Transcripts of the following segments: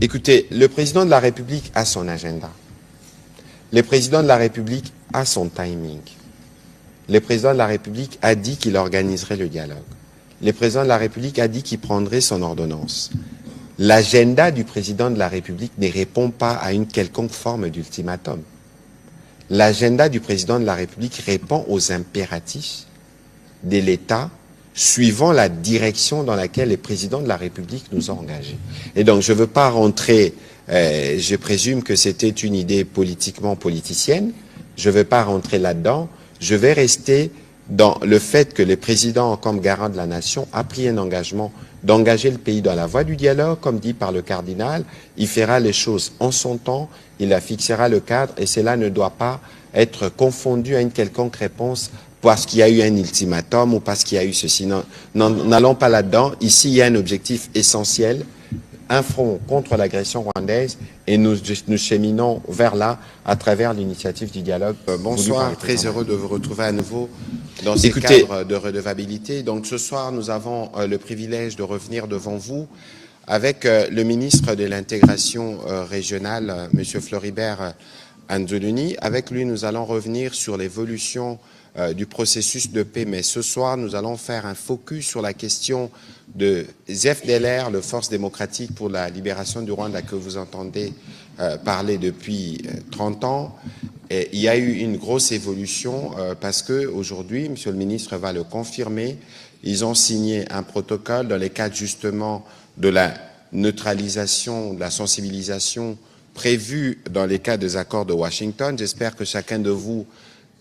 Écoutez, le président de la République a son agenda. Le président de la République a son timing. Le président de la République a dit qu'il organiserait le dialogue. Le président de la République a dit qu'il prendrait son ordonnance. L'agenda du président de la République ne répond pas à une quelconque forme d'ultimatum. L'agenda du président de la République répond aux impératifs de l'État suivant la direction dans laquelle les présidents de la République nous ont engagés. Et donc, je ne veux pas rentrer, je présume que c'était une idée politiquement politicienne, je ne veux pas rentrer là-dedans, je vais rester dans le fait que le président, comme garant de la nation, a pris un engagement d'engager le pays dans la voie du dialogue, comme dit par le cardinal. Il fera les choses en son temps, il fixera le cadre, et cela ne doit pas être confondu à une quelconque réponse parce qu'il y a eu un ultimatum ou parce qu'il y a eu ceci. N'allons pas là-dedans. Ici, il y a un objectif essentiel, un front contre l'agression rwandaise, et nous cheminons vers là à travers l'initiative du dialogue. Bonsoir, très heureux de vous retrouver à nouveau dans ce cadre de redevabilité. Donc ce soir, nous avons le privilège de revenir devant vous avec le ministre de l'intégration régionale, M. Floribert Anzoluni. Avec lui, nous allons revenir sur l'évolution du processus de paix. Mais ce soir, nous allons faire un focus sur la question de FDLR, le Force démocratique pour la libération du Rwanda, que vous entendez parler depuis 30 ans. Et il y a eu une grosse évolution parce qu'aujourd'hui, Monsieur le ministre va le confirmer, ils ont signé un protocole dans les cadres justement de la neutralisation, de la sensibilisation prévue dans les cadres des accords de Washington. J'espère que chacun de vous,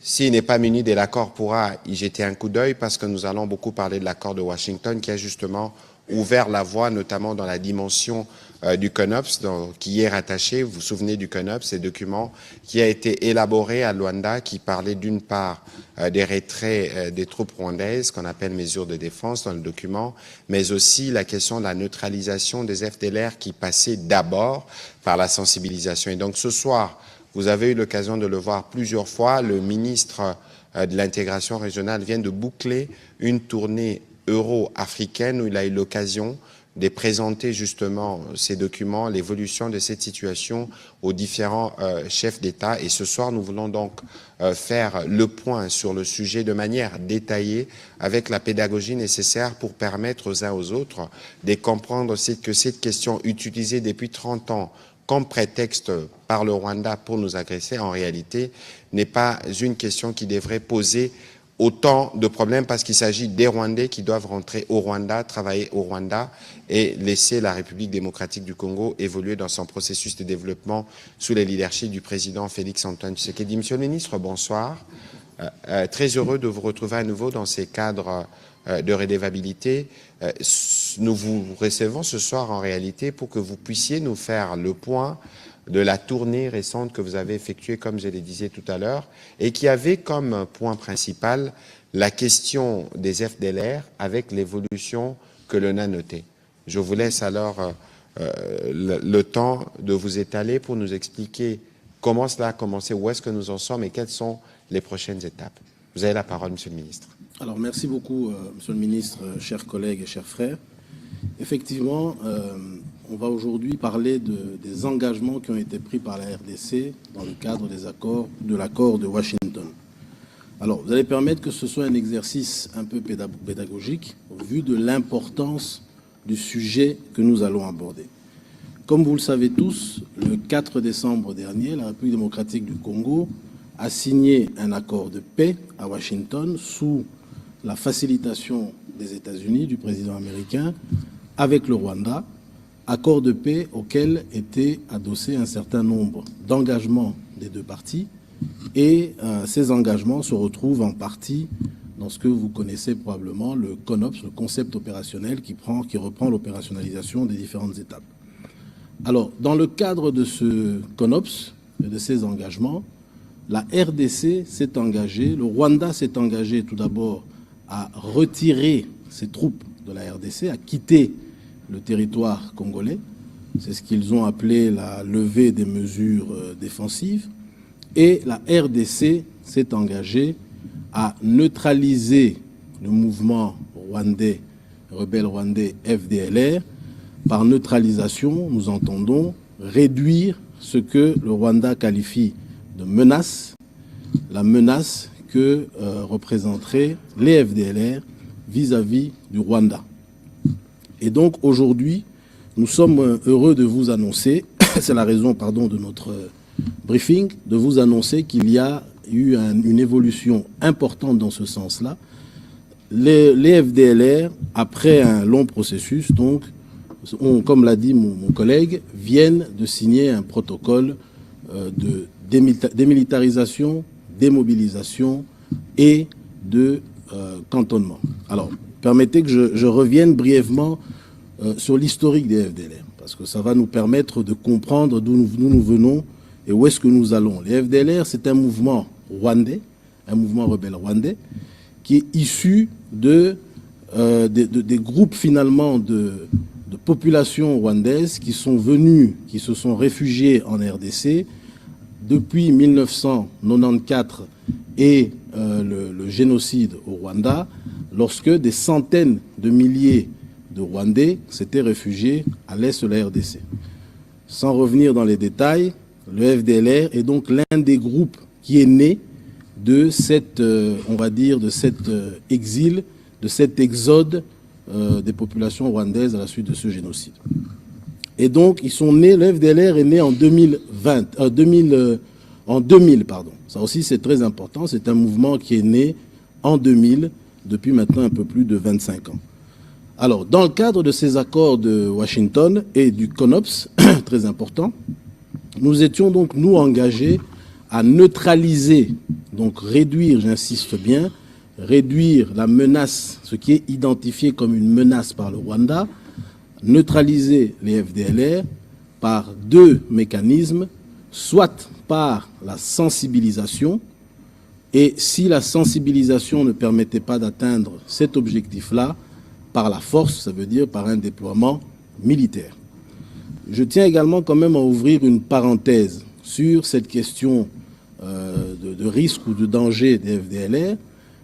s'il n'est pas muni de l'accord, pourra y jeter un coup d'œil parce que nous allons beaucoup parler de l'accord de Washington qui a justement ouvert la voie, notamment dans la dimension du CONOPS, qui y est rattaché. Vous vous souvenez du CONOPS, ce document qui a été élaboré à Luanda, qui parlait d'une part des retraits des troupes rwandaises, qu'on appelle mesures de défense dans le document, mais aussi la question de la neutralisation des FDLR qui passait d'abord par la sensibilisation. Et donc ce soir, vous avez eu l'occasion de le voir plusieurs fois, le ministre de l'intégration régionale vient de boucler une tournée euro-africaine où il a eu l'occasion de présenter justement ces documents, l'évolution de cette situation aux différents chefs d'État. Et ce soir, nous voulons donc faire le point sur le sujet de manière détaillée avec la pédagogie nécessaire pour permettre aux uns aux autres de comprendre que cette question utilisée depuis 30 ans comme prétexte par le Rwanda pour nous agresser, en réalité, n'est pas une question qui devrait poser autant de problèmes parce qu'il s'agit des Rwandais qui doivent rentrer au Rwanda, travailler au Rwanda et laisser la République démocratique du Congo évoluer dans son processus de développement sous le leadership du président Félix-Antoine Tshisekedi. Monsieur le ministre, bonsoir. Très heureux de vous retrouver à nouveau dans ces cadres de redevabilité. Nous vous recevons ce soir en réalité pour que vous puissiez nous faire le point de la tournée récente que vous avez effectuée, comme je le disais tout à l'heure, et qui avait comme point principal la question des FDLR avec l'évolution que l'on a notée. Je vous laisse alors le temps de vous étaler pour nous expliquer comment cela a commencé, où est-ce que nous en sommes et quelles sont les prochaines étapes. Vous avez la parole, Monsieur le ministre. Alors, merci beaucoup, Monsieur le ministre, chers collègues et chers frères. Effectivement, on va aujourd'hui parler des engagements qui ont été pris par la RDC dans le cadre des accords, de l'accord de Washington. Alors, vous allez permettre que ce soit un exercice un peu pédagogique au vu de l'importance du sujet que nous allons aborder. Comme vous le savez tous, le 4 décembre dernier, la République démocratique du Congo a signé un accord de paix à Washington sous la facilitation des États-Unis, du président américain, avec le Rwanda, accord de paix auquel était adossé un certain nombre d'engagements des deux parties, et ces engagements se retrouvent en partie dans ce que vous connaissez probablement, le CONOPS, le concept opérationnel qui reprend l'opérationnalisation des différentes étapes. Alors, dans le cadre de ce CONOPS et de ces engagements, la RDC s'est engagée, le Rwanda s'est engagé tout d'abord à retirer ses troupes de la RDC, à quitter le territoire congolais. C'est ce qu'ils ont appelé la levée des mesures défensives. Et la RDC s'est engagée à neutraliser le mouvement rwandais, rebelle rwandais FDLR, Par neutralisation, nous entendons réduire ce que le Rwanda qualifie de menace, la menace que représenteraient les FDLR vis-à-vis du Rwanda. Et donc aujourd'hui, nous sommes heureux de vous annoncer, c'est la raison de notre briefing, de vous annoncer qu'il y a eu une évolution importante dans ce sens-là. Les FDLR, après un long processus, donc, comme l'a dit mon collègue, viennent de signer un protocole de démilitarisation, démobilisation et de cantonnement. Alors, permettez que je revienne brièvement sur l'historique des FDLR, parce que ça va nous permettre de comprendre d'où nous venons et où est-ce que nous allons. Les FDLR, c'est un mouvement rwandais, un mouvement rebelle rwandais, qui est issu des groupes finalement de populations rwandaises qui sont venus, qui se sont réfugiés en RDC depuis 1994 et le génocide au Rwanda, lorsque des centaines de milliers de Rwandais s'étaient réfugiés à l'est de la RDC. Sans revenir dans les détails, le FDLR est donc l'un des groupes qui est né de cette, on va dire, de cet exil, de cet exode des populations rwandaises à la suite de ce génocide. Et donc, ils sont nés, le FDLR est né en 2000. Ça aussi, c'est très important. C'est un mouvement qui est né en 2000, depuis maintenant un peu plus de 25 ans. Alors, dans le cadre de ces accords de Washington et du CONOPS, très important, nous étions donc, nous, engagés à neutraliser, donc réduire, j'insiste bien, réduire la menace, ce qui est identifié comme une menace par le Rwanda, neutraliser les FDLR par deux mécanismes, soit par la sensibilisation, et si la sensibilisation ne permettait pas d'atteindre cet objectif-là, par la force, ça veut dire par un déploiement militaire. Je tiens également quand même à ouvrir une parenthèse sur cette question de risque ou de danger des FDLR,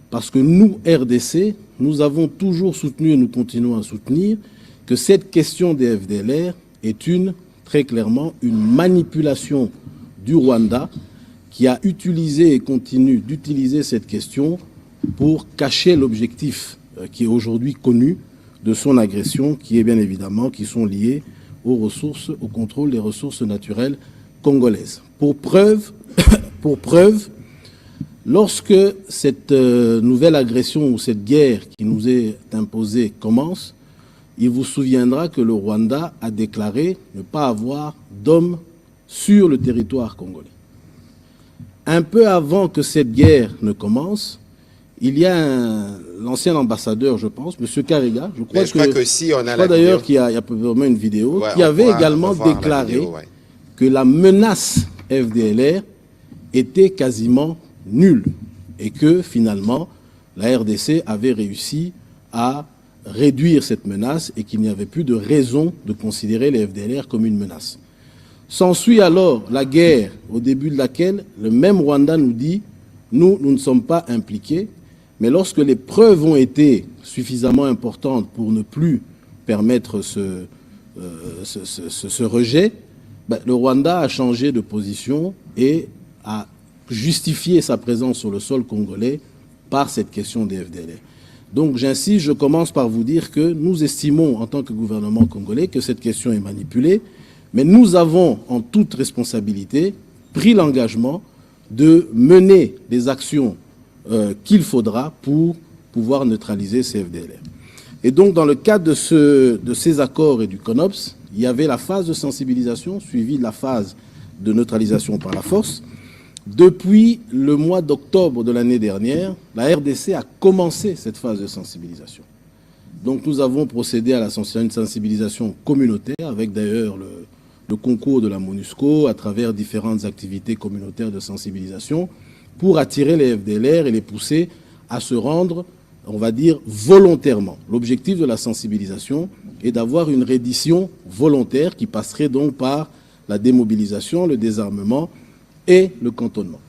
parce que nous, RDC, nous avons toujours soutenu et nous continuons à soutenir que cette question des FDLR est très clairement, une manipulation du Rwanda qui a utilisé et continue d'utiliser cette question pour cacher l'objectif qui est aujourd'hui connu de son agression, qui est bien évidemment, qui sont liées aux ressources, au contrôle des ressources naturelles congolaises. Pour preuve, lorsque cette nouvelle agression ou cette guerre qui nous est imposée commence, il vous souviendra que le Rwanda a déclaré ne pas avoir d'hommes sur le territoire congolais. Un peu avant que cette guerre ne commence, il y a l'ancien ambassadeur, je pense, M. Karega, je crois que si on a d'ailleurs qu'il y a probablement une vidéo, qui avait également déclaré que la menace FDLR était quasiment nulle et que finalement la RDC avait réussi à réduire cette menace et qu'il n'y avait plus de raison de considérer les FDLR comme une menace. S'ensuit alors la guerre au début de laquelle le même Rwanda nous dit « nous ne sommes pas impliqués », mais lorsque les preuves ont été suffisamment importantes pour ne plus permettre ce rejet, le Rwanda a changé de position et a justifié sa présence sur le sol congolais par cette question des FDLR. Donc j'insiste, je commence par vous dire que nous estimons en tant que gouvernement congolais que cette question est manipulée, mais nous avons en toute responsabilité pris l'engagement de mener des actions qu'il faudra pour pouvoir neutraliser ces FDLR. Et donc dans le cadre de ces accords et du CONOPS, il y avait la phase de sensibilisation suivie de la phase de neutralisation par la force. Depuis le mois d'octobre de l'année dernière, la RDC a commencé cette phase de sensibilisation. Donc nous avons procédé à une sensibilisation communautaire avec d'ailleurs le concours de la MONUSCO à travers différentes activités communautaires de sensibilisation pour attirer les FDLR et les pousser à se rendre, on va dire, volontairement. L'objectif de la sensibilisation est d'avoir une reddition volontaire qui passerait donc par la démobilisation, le désarmement et le cantonnement.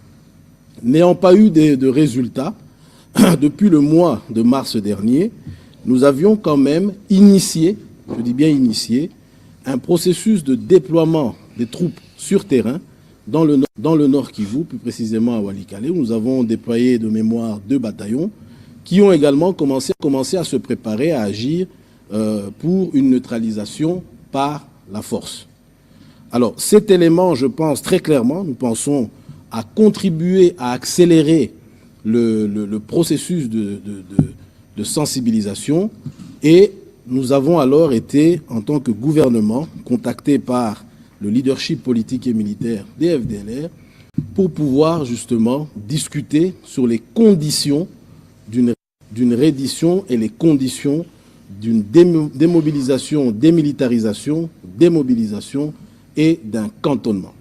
N'ayant pas eu de résultats, depuis le mois de mars dernier, nous avions quand même initié, je dis bien initié, un processus de déploiement des troupes sur terrain dans le Nord Kivu, plus précisément à Walikale, où nous avons déployé de mémoire 2 bataillons qui ont également commencé à se préparer à agir pour une neutralisation par la force. Alors cet élément, je pense très clairement, nous pensons, a contribué à accélérer le processus de sensibilisation, et nous avons alors été, en tant que gouvernement, contactés par le leadership politique et militaire des FDLR pour pouvoir justement discuter sur les conditions d'une reddition et les conditions d'une démobilisation, démilitarisation, démobilisation et d'un cantonnement.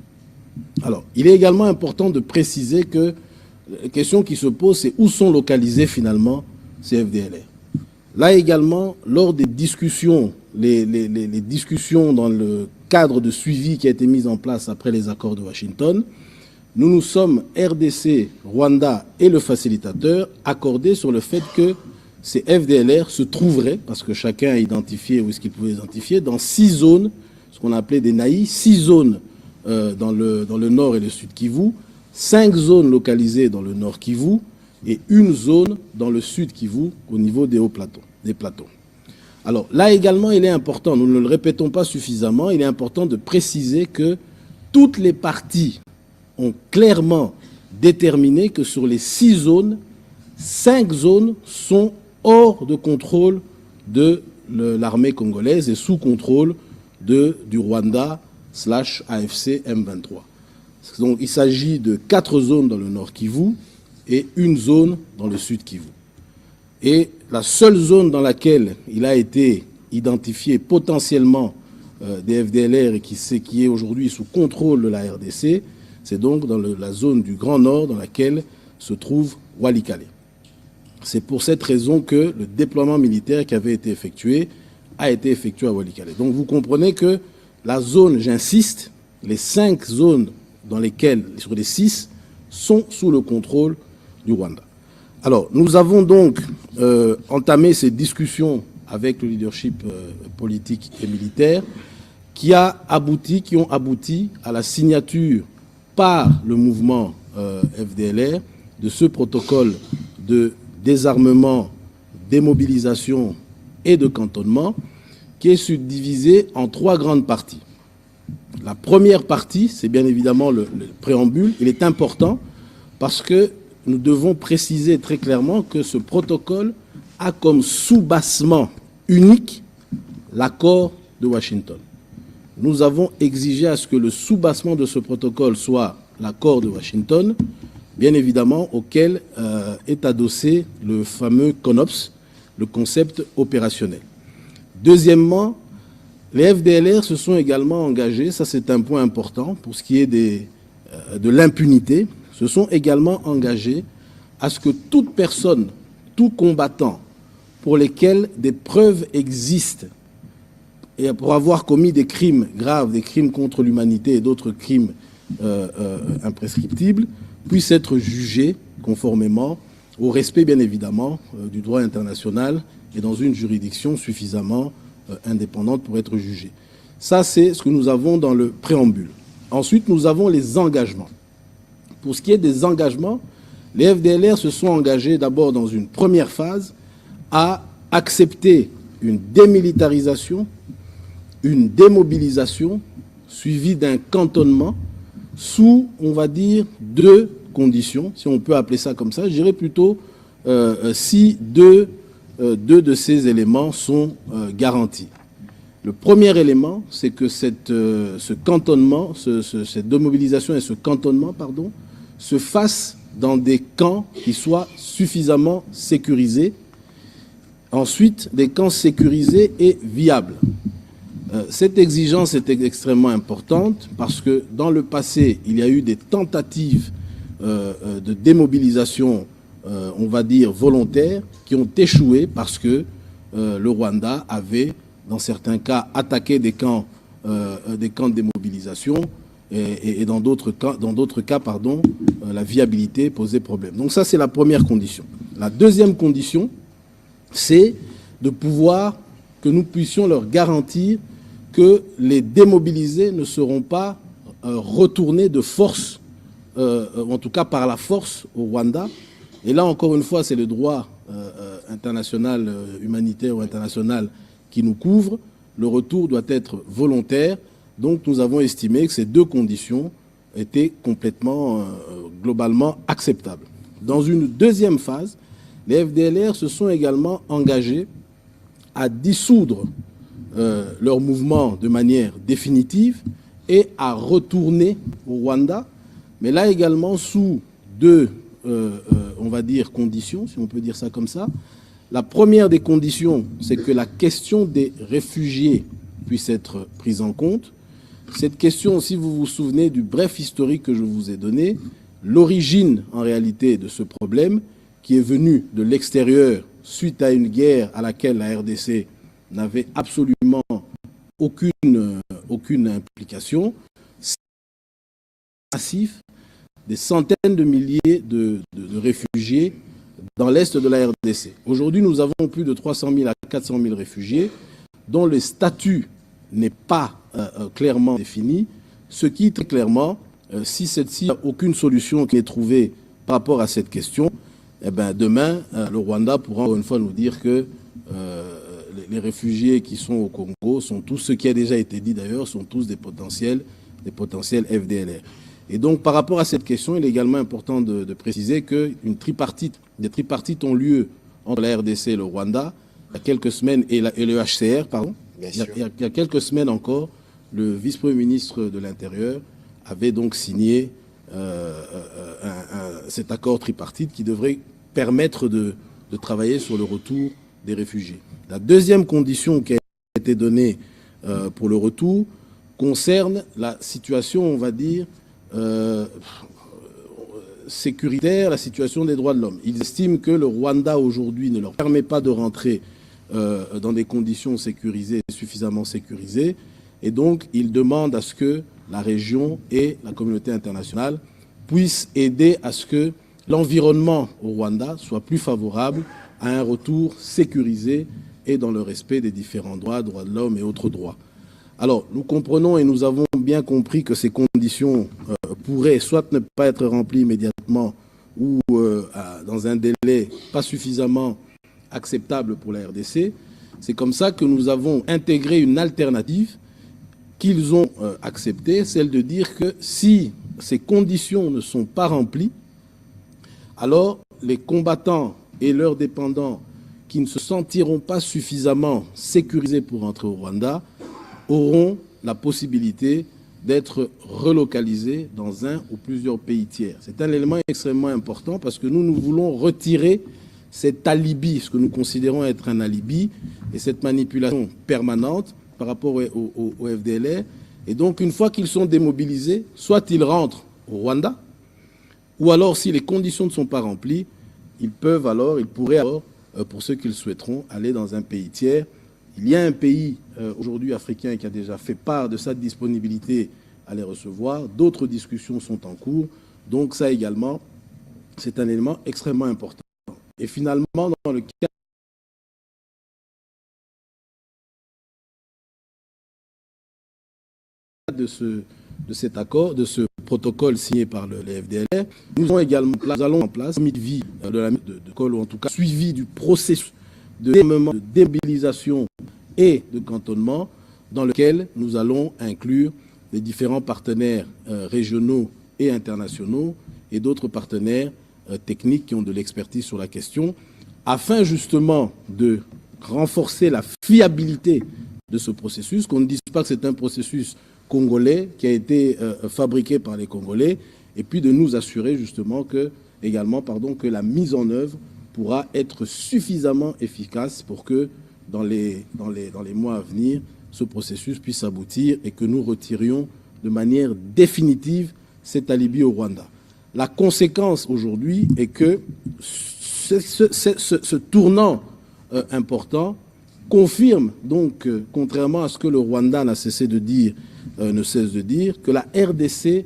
Alors, il est également important de préciser que la question qui se pose, c'est où sont localisés finalement ces FDLR. Là également, lors des discussions, les discussions dans le cadre de suivi qui a été mis en place après les accords de Washington, nous sommes, RDC, Rwanda et le facilitateur, accordés sur le fait que ces FDLR se trouveraient, parce que chacun a identifié où est-ce qu'il pouvait identifier, dans 6 zones, ce qu'on appelait des naïs, 6 zones dans le nord et le sud Kivu, 5 zones localisées dans le nord Kivu et 1 zone dans le sud Kivu au niveau des hauts plateaux, des plateaux. Alors là également, il est important, nous ne le répétons pas suffisamment, il est important de préciser que toutes les parties ont clairement déterminé que sur les 6 zones, 5 zones sont hors de contrôle de l'armée congolaise et sous contrôle du Rwanda /AFC M23. Donc il s'agit de 4 zones dans le nord Kivu et 1 zone dans le sud Kivu. Et la seule zone dans laquelle il a été identifié potentiellement des FDLR et qui est aujourd'hui sous contrôle de la RDC, c'est donc dans la zone du Grand Nord dans laquelle se trouve Walikale. C'est pour cette raison que le déploiement militaire qui avait été effectué a été effectué à Walikale. Donc vous comprenez que la zone, j'insiste, les 5 zones dans lesquelles, sur les 6, sont sous le contrôle du Rwanda. Alors, nous avons donc entamé ces discussions avec le leadership politique et militaire qui ont abouti à la signature par le mouvement FDLR de ce protocole de désarmement, démobilisation et de cantonnement qui est subdivisé en 3 grandes parties. La première partie, c'est bien évidemment le préambule. Il est important parce que nous devons préciser très clairement que ce protocole a comme sous-bassement unique l'accord de Washington. Nous avons exigé à ce que le sous-bassement de ce protocole soit l'accord de Washington, bien évidemment auquel est adossé le fameux CONOPS, le concept opérationnel. Deuxièmement, les FDLR se sont également engagés, ça c'est un point important pour ce qui est de l'impunité, se sont également engagés à ce que toute personne, tout combattant pour lesquels des preuves existent et pour avoir commis des crimes graves, des crimes contre l'humanité et d'autres crimes imprescriptibles, puissent être jugés conformément au respect, bien évidemment, du droit international et dans une juridiction suffisamment indépendante pour être jugés. Ça, c'est ce que nous avons dans le préambule. Ensuite, nous avons les engagements. Pour ce qui est des engagements, les FDLR se sont engagés d'abord dans une première phase à accepter une démilitarisation, une démobilisation suivie d'un cantonnement sous, on va dire, 2 conditions, si on peut appeler ça comme ça. Je dirais plutôt si deux de ces éléments sont garantis. Le premier élément, c'est que ce cantonnement, cette démobilisation et ce cantonnement, se fassent dans des camps qui soient suffisamment sécurisés. Ensuite, des camps sécurisés et viables. Cette exigence est extrêmement importante parce que dans le passé, il y a eu des tentatives de démobilisation, on va dire volontaires, qui ont échoué parce que le Rwanda avait, dans certains cas, attaqué des camps de démobilisation et dans d'autres cas, la viabilité posait problème. Donc ça, c'est la première condition. La deuxième condition, c'est de pouvoir que nous puissions leur garantir que les démobilisés ne seront pas retournés de force, en tout cas par la force, au Rwanda. Et là, encore une fois, c'est le droit international, humanitaire ou international qui nous couvre. Le retour doit être volontaire. Donc, nous avons estimé que ces deux conditions étaient complètement, globalement acceptables. Dans une deuxième phase, les FDLR se sont également engagés à dissoudre leur mouvement de manière définitive et à retourner au Rwanda, mais là également sous deux, on va dire, conditions, si on peut dire ça comme ça. La première des conditions, c'est que la question des réfugiés puisse être prise en compte. Cette question, si vous vous souvenez du bref historique que je vous ai donné, l'origine en réalité de ce problème, qui est venu de l'extérieur suite à une guerre à laquelle la RDC n'avait absolument aucune implication, c'est massif, des centaines de milliers de réfugiés dans l'est de la RDC. Aujourd'hui, nous avons plus de 300 000 à 400 000 réfugiés dont le statut n'est pas clairement défini, ce qui, très clairement, si il n'y a aucune solution qui est trouvée par rapport à cette question, eh bien, demain, le Rwanda pourra encore une fois nous dire que les réfugiés qui sont au Congo sont tous, ce qui a déjà été dit d'ailleurs, sont tous des potentiels FDLR. Et donc, par rapport à cette question, il est également important de préciser que des tripartites ont lieu entre la RDC et le Rwanda il y a quelques semaines, et le HCR, pardon. Il y a quelques semaines encore, le vice-premier ministre de l'Intérieur avait donc signé cet accord tripartite qui devrait permettre de travailler sur le retour des réfugiés. La deuxième condition qui a été donnée pour le retour concerne la situation, on va dire, sécuritaire, la situation des droits de l'homme. Ils estiment que le Rwanda aujourd'hui ne leur permet pas de rentrer dans des conditions sécurisées, suffisamment sécurisées, et donc ils demandent à ce que la région et la communauté internationale puissent aider à ce que l'environnement au Rwanda soit plus favorable à un retour sécurisé et dans le respect des différents droits de l'homme et autres droits. Alors, nous comprenons et nous avons bien compris que ces conditions pourraient soit ne pas être remplies immédiatement ou dans un délai pas suffisamment acceptable pour la RDC. C'est comme ça que nous avons intégré une alternative qu'ils ont acceptée, celle de dire que si ces conditions ne sont pas remplies, alors les combattants et leurs dépendants qui ne se sentiront pas suffisamment sécurisés pour entrer au Rwanda auront la possibilité d'être relocalisés dans un ou plusieurs pays tiers. C'est un élément extrêmement important parce que nous voulons retirer cet alibi, ce que nous considérons être un alibi, et cette manipulation permanente par rapport au FDLR. Et donc, une fois qu'ils sont démobilisés, soit ils rentrent au Rwanda, ou alors, si les conditions ne sont pas remplies, ils pourraient alors, pour ceux qui le souhaiteront, aller dans un pays tiers. Il y a un pays aujourd'hui africain qui a déjà fait part de sa disponibilité à les recevoir. D'autres discussions sont en cours. Donc ça également, c'est un élément extrêmement important. Et finalement, dans le cas de cet accord, de ce protocole signé par les FDLR, nous allons en place un vie de col, ou en tout cas suivi du processus de démobilisation et de cantonnement dans lequel nous allons inclure les différents partenaires régionaux et internationaux et d'autres partenaires techniques qui ont de l'expertise sur la question, afin justement de renforcer la fiabilité de ce processus, qu'on ne dise pas que c'est un processus congolais qui a été fabriqué par les Congolais, et puis de nous assurer justement que la mise en œuvre pourra être suffisamment efficace pour que dans les mois à venir, ce processus puisse aboutir et que nous retirions de manière définitive cet alibi au Rwanda. La conséquence aujourd'hui est que ce tournant important confirme donc, contrairement à ce que le Rwanda n'a cessé de dire, ne cesse de dire, que la RDC,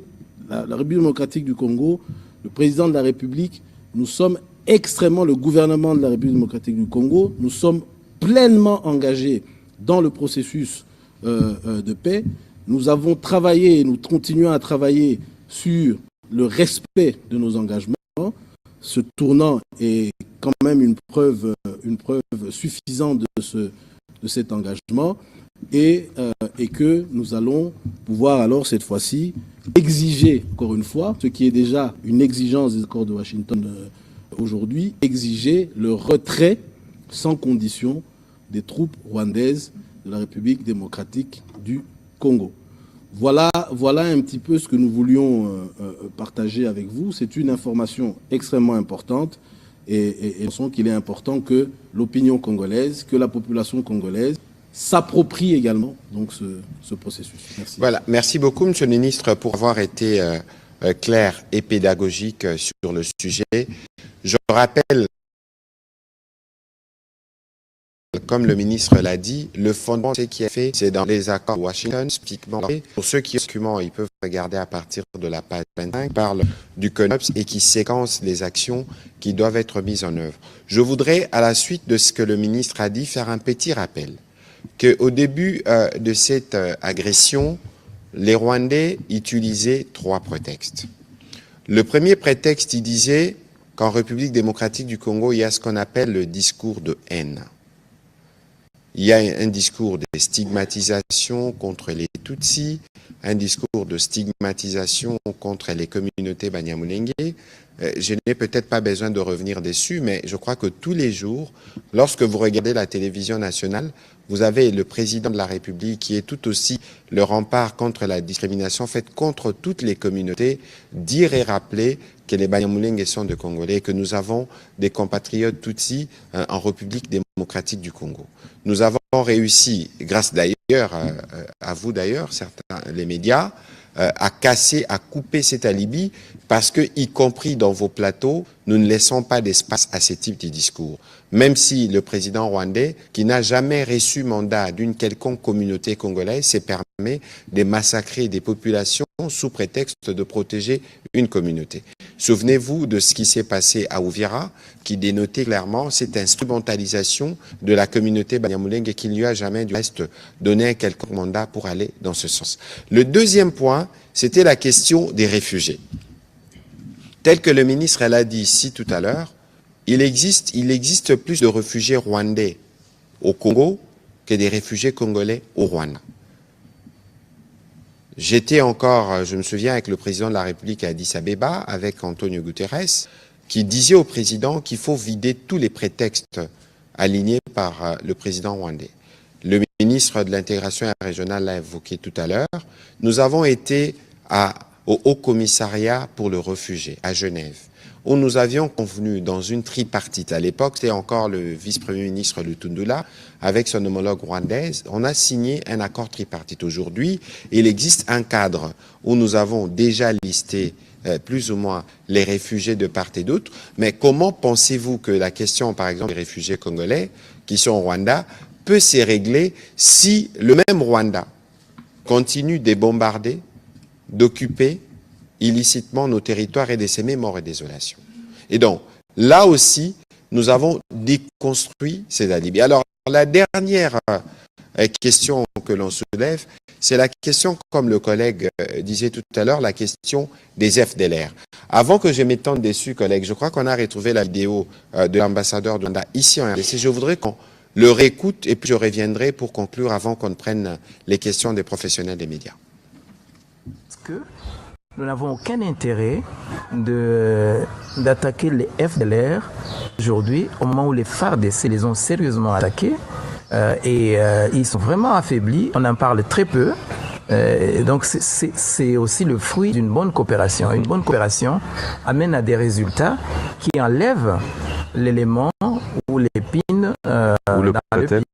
la République démocratique du Congo, le président de la République, nous sommes extrêmement, le gouvernement de la République démocratique du Congo, nous sommes pleinement engagés dans le processus de paix, nous avons travaillé et nous continuons à travailler sur le respect de nos engagements. Ce tournant est quand même une preuve suffisante de cet engagement et que nous allons pouvoir alors cette fois-ci exiger, encore une fois, ce qui est déjà une exigence des accords de Washington aujourd'hui, exiger le retrait sans condition des troupes rwandaises de la République démocratique du Congo. Voilà un petit peu ce que nous voulions partager avec vous. C'est une information extrêmement importante et nous pensons qu'il est important que l'opinion congolaise, que la population congolaise s'approprie également donc ce processus. Merci. Voilà, merci beaucoup, Monsieur le Ministre, pour avoir été clair et pédagogique sur le sujet. Je rappelle, comme le ministre l'a dit, le fondement qui est fait, c'est dans les accords de Washington, spécifiquement. Pour ceux qui ont ce document, ils peuvent regarder à partir de la page 25, parle du CONOPS et qui séquence les actions qui doivent être mises en œuvre. Je voudrais, à la suite de ce que le ministre a dit, faire un petit rappel qu'au début de cette agression, les Rwandais utilisaient 3 prétextes. Le premier prétexte, il disait qu'en République démocratique du Congo, il y a ce qu'on appelle le discours de haine. Il y a un discours de stigmatisation contre les Tutsis, un discours de stigmatisation contre les communautés Banyamulenge. Je n'ai peut-être pas besoin de revenir dessus, mais je crois que tous les jours, lorsque vous regardez la télévision nationale, vous avez le président de la République qui est tout aussi le rempart contre la discrimination faite contre toutes les communautés, dire et rappeler que les Banyamulenge sont des Congolais et que nous avons des compatriotes Tutsis en République démocratique du Congo. Nous avons réussi, grâce d'ailleurs à vous d'ailleurs, certains les médias, à casser, à couper cet alibi parce que, y compris dans vos plateaux, nous ne laissons pas d'espace à ce type de discours. Même si le président rwandais, qui n'a jamais reçu mandat d'une quelconque communauté congolaise, se permet de massacrer des populations sous prétexte de protéger une communauté. Souvenez-vous de ce qui s'est passé à Uvira, qui dénotait clairement cette instrumentalisation de la communauté Banyamulenge et qui ne lui a jamais du reste donné un quelconque mandat pour aller dans ce sens. Le deuxième point, c'était la question des réfugiés. Tel que le ministre l'a dit ici tout à l'heure, il existe plus de réfugiés rwandais au Congo que des réfugiés congolais au Rwanda. J'étais encore, je me souviens, avec le président de la République à Addis Abeba, avec Antonio Guterres, qui disait au président qu'il faut vider tous les prétextes alignés par le président rwandais. Le ministre de l'intégration régionale l'a évoqué tout à l'heure. Nous avons été au Haut Commissariat pour le réfugié à Genève, où nous avions convenu dans une tripartite. À l'époque, c'était encore le vice-premier ministre Lutundula, avec son homologue rwandaise. On a signé un accord tripartite. Aujourd'hui, il existe un cadre où nous avons déjà listé plus ou moins les réfugiés de part et d'autre. Mais comment pensez-vous que la question, par exemple, des réfugiés congolais qui sont au Rwanda peut se régler si le même Rwanda continue de bombarder, d'occuper illicitement nos territoires et de s'aimer mort et désolation. Et donc, là aussi, nous avons déconstruit ces alibis. Alors, la dernière question que l'on soulève, c'est la question, comme le collègue disait tout à l'heure, la question des FDLR. Avant que je m'étende dessus, collègue, je crois qu'on a retrouvé la vidéo de l'ambassadeur de Rwanda ici en RDC. Je voudrais qu'on le réécoute et puis je reviendrai pour conclure avant qu'on prenne les questions des professionnels des médias. Que nous n'avons aucun intérêt d'attaquer les FDLR aujourd'hui, au moment où les FARDC les ont sérieusement attaqués ils sont vraiment affaiblis. On en parle très peu. Donc c'est aussi le fruit d'une bonne coopération. Une bonne coopération amène à des résultats qui enlèvent l'élément ou l'épine ou le prétexte.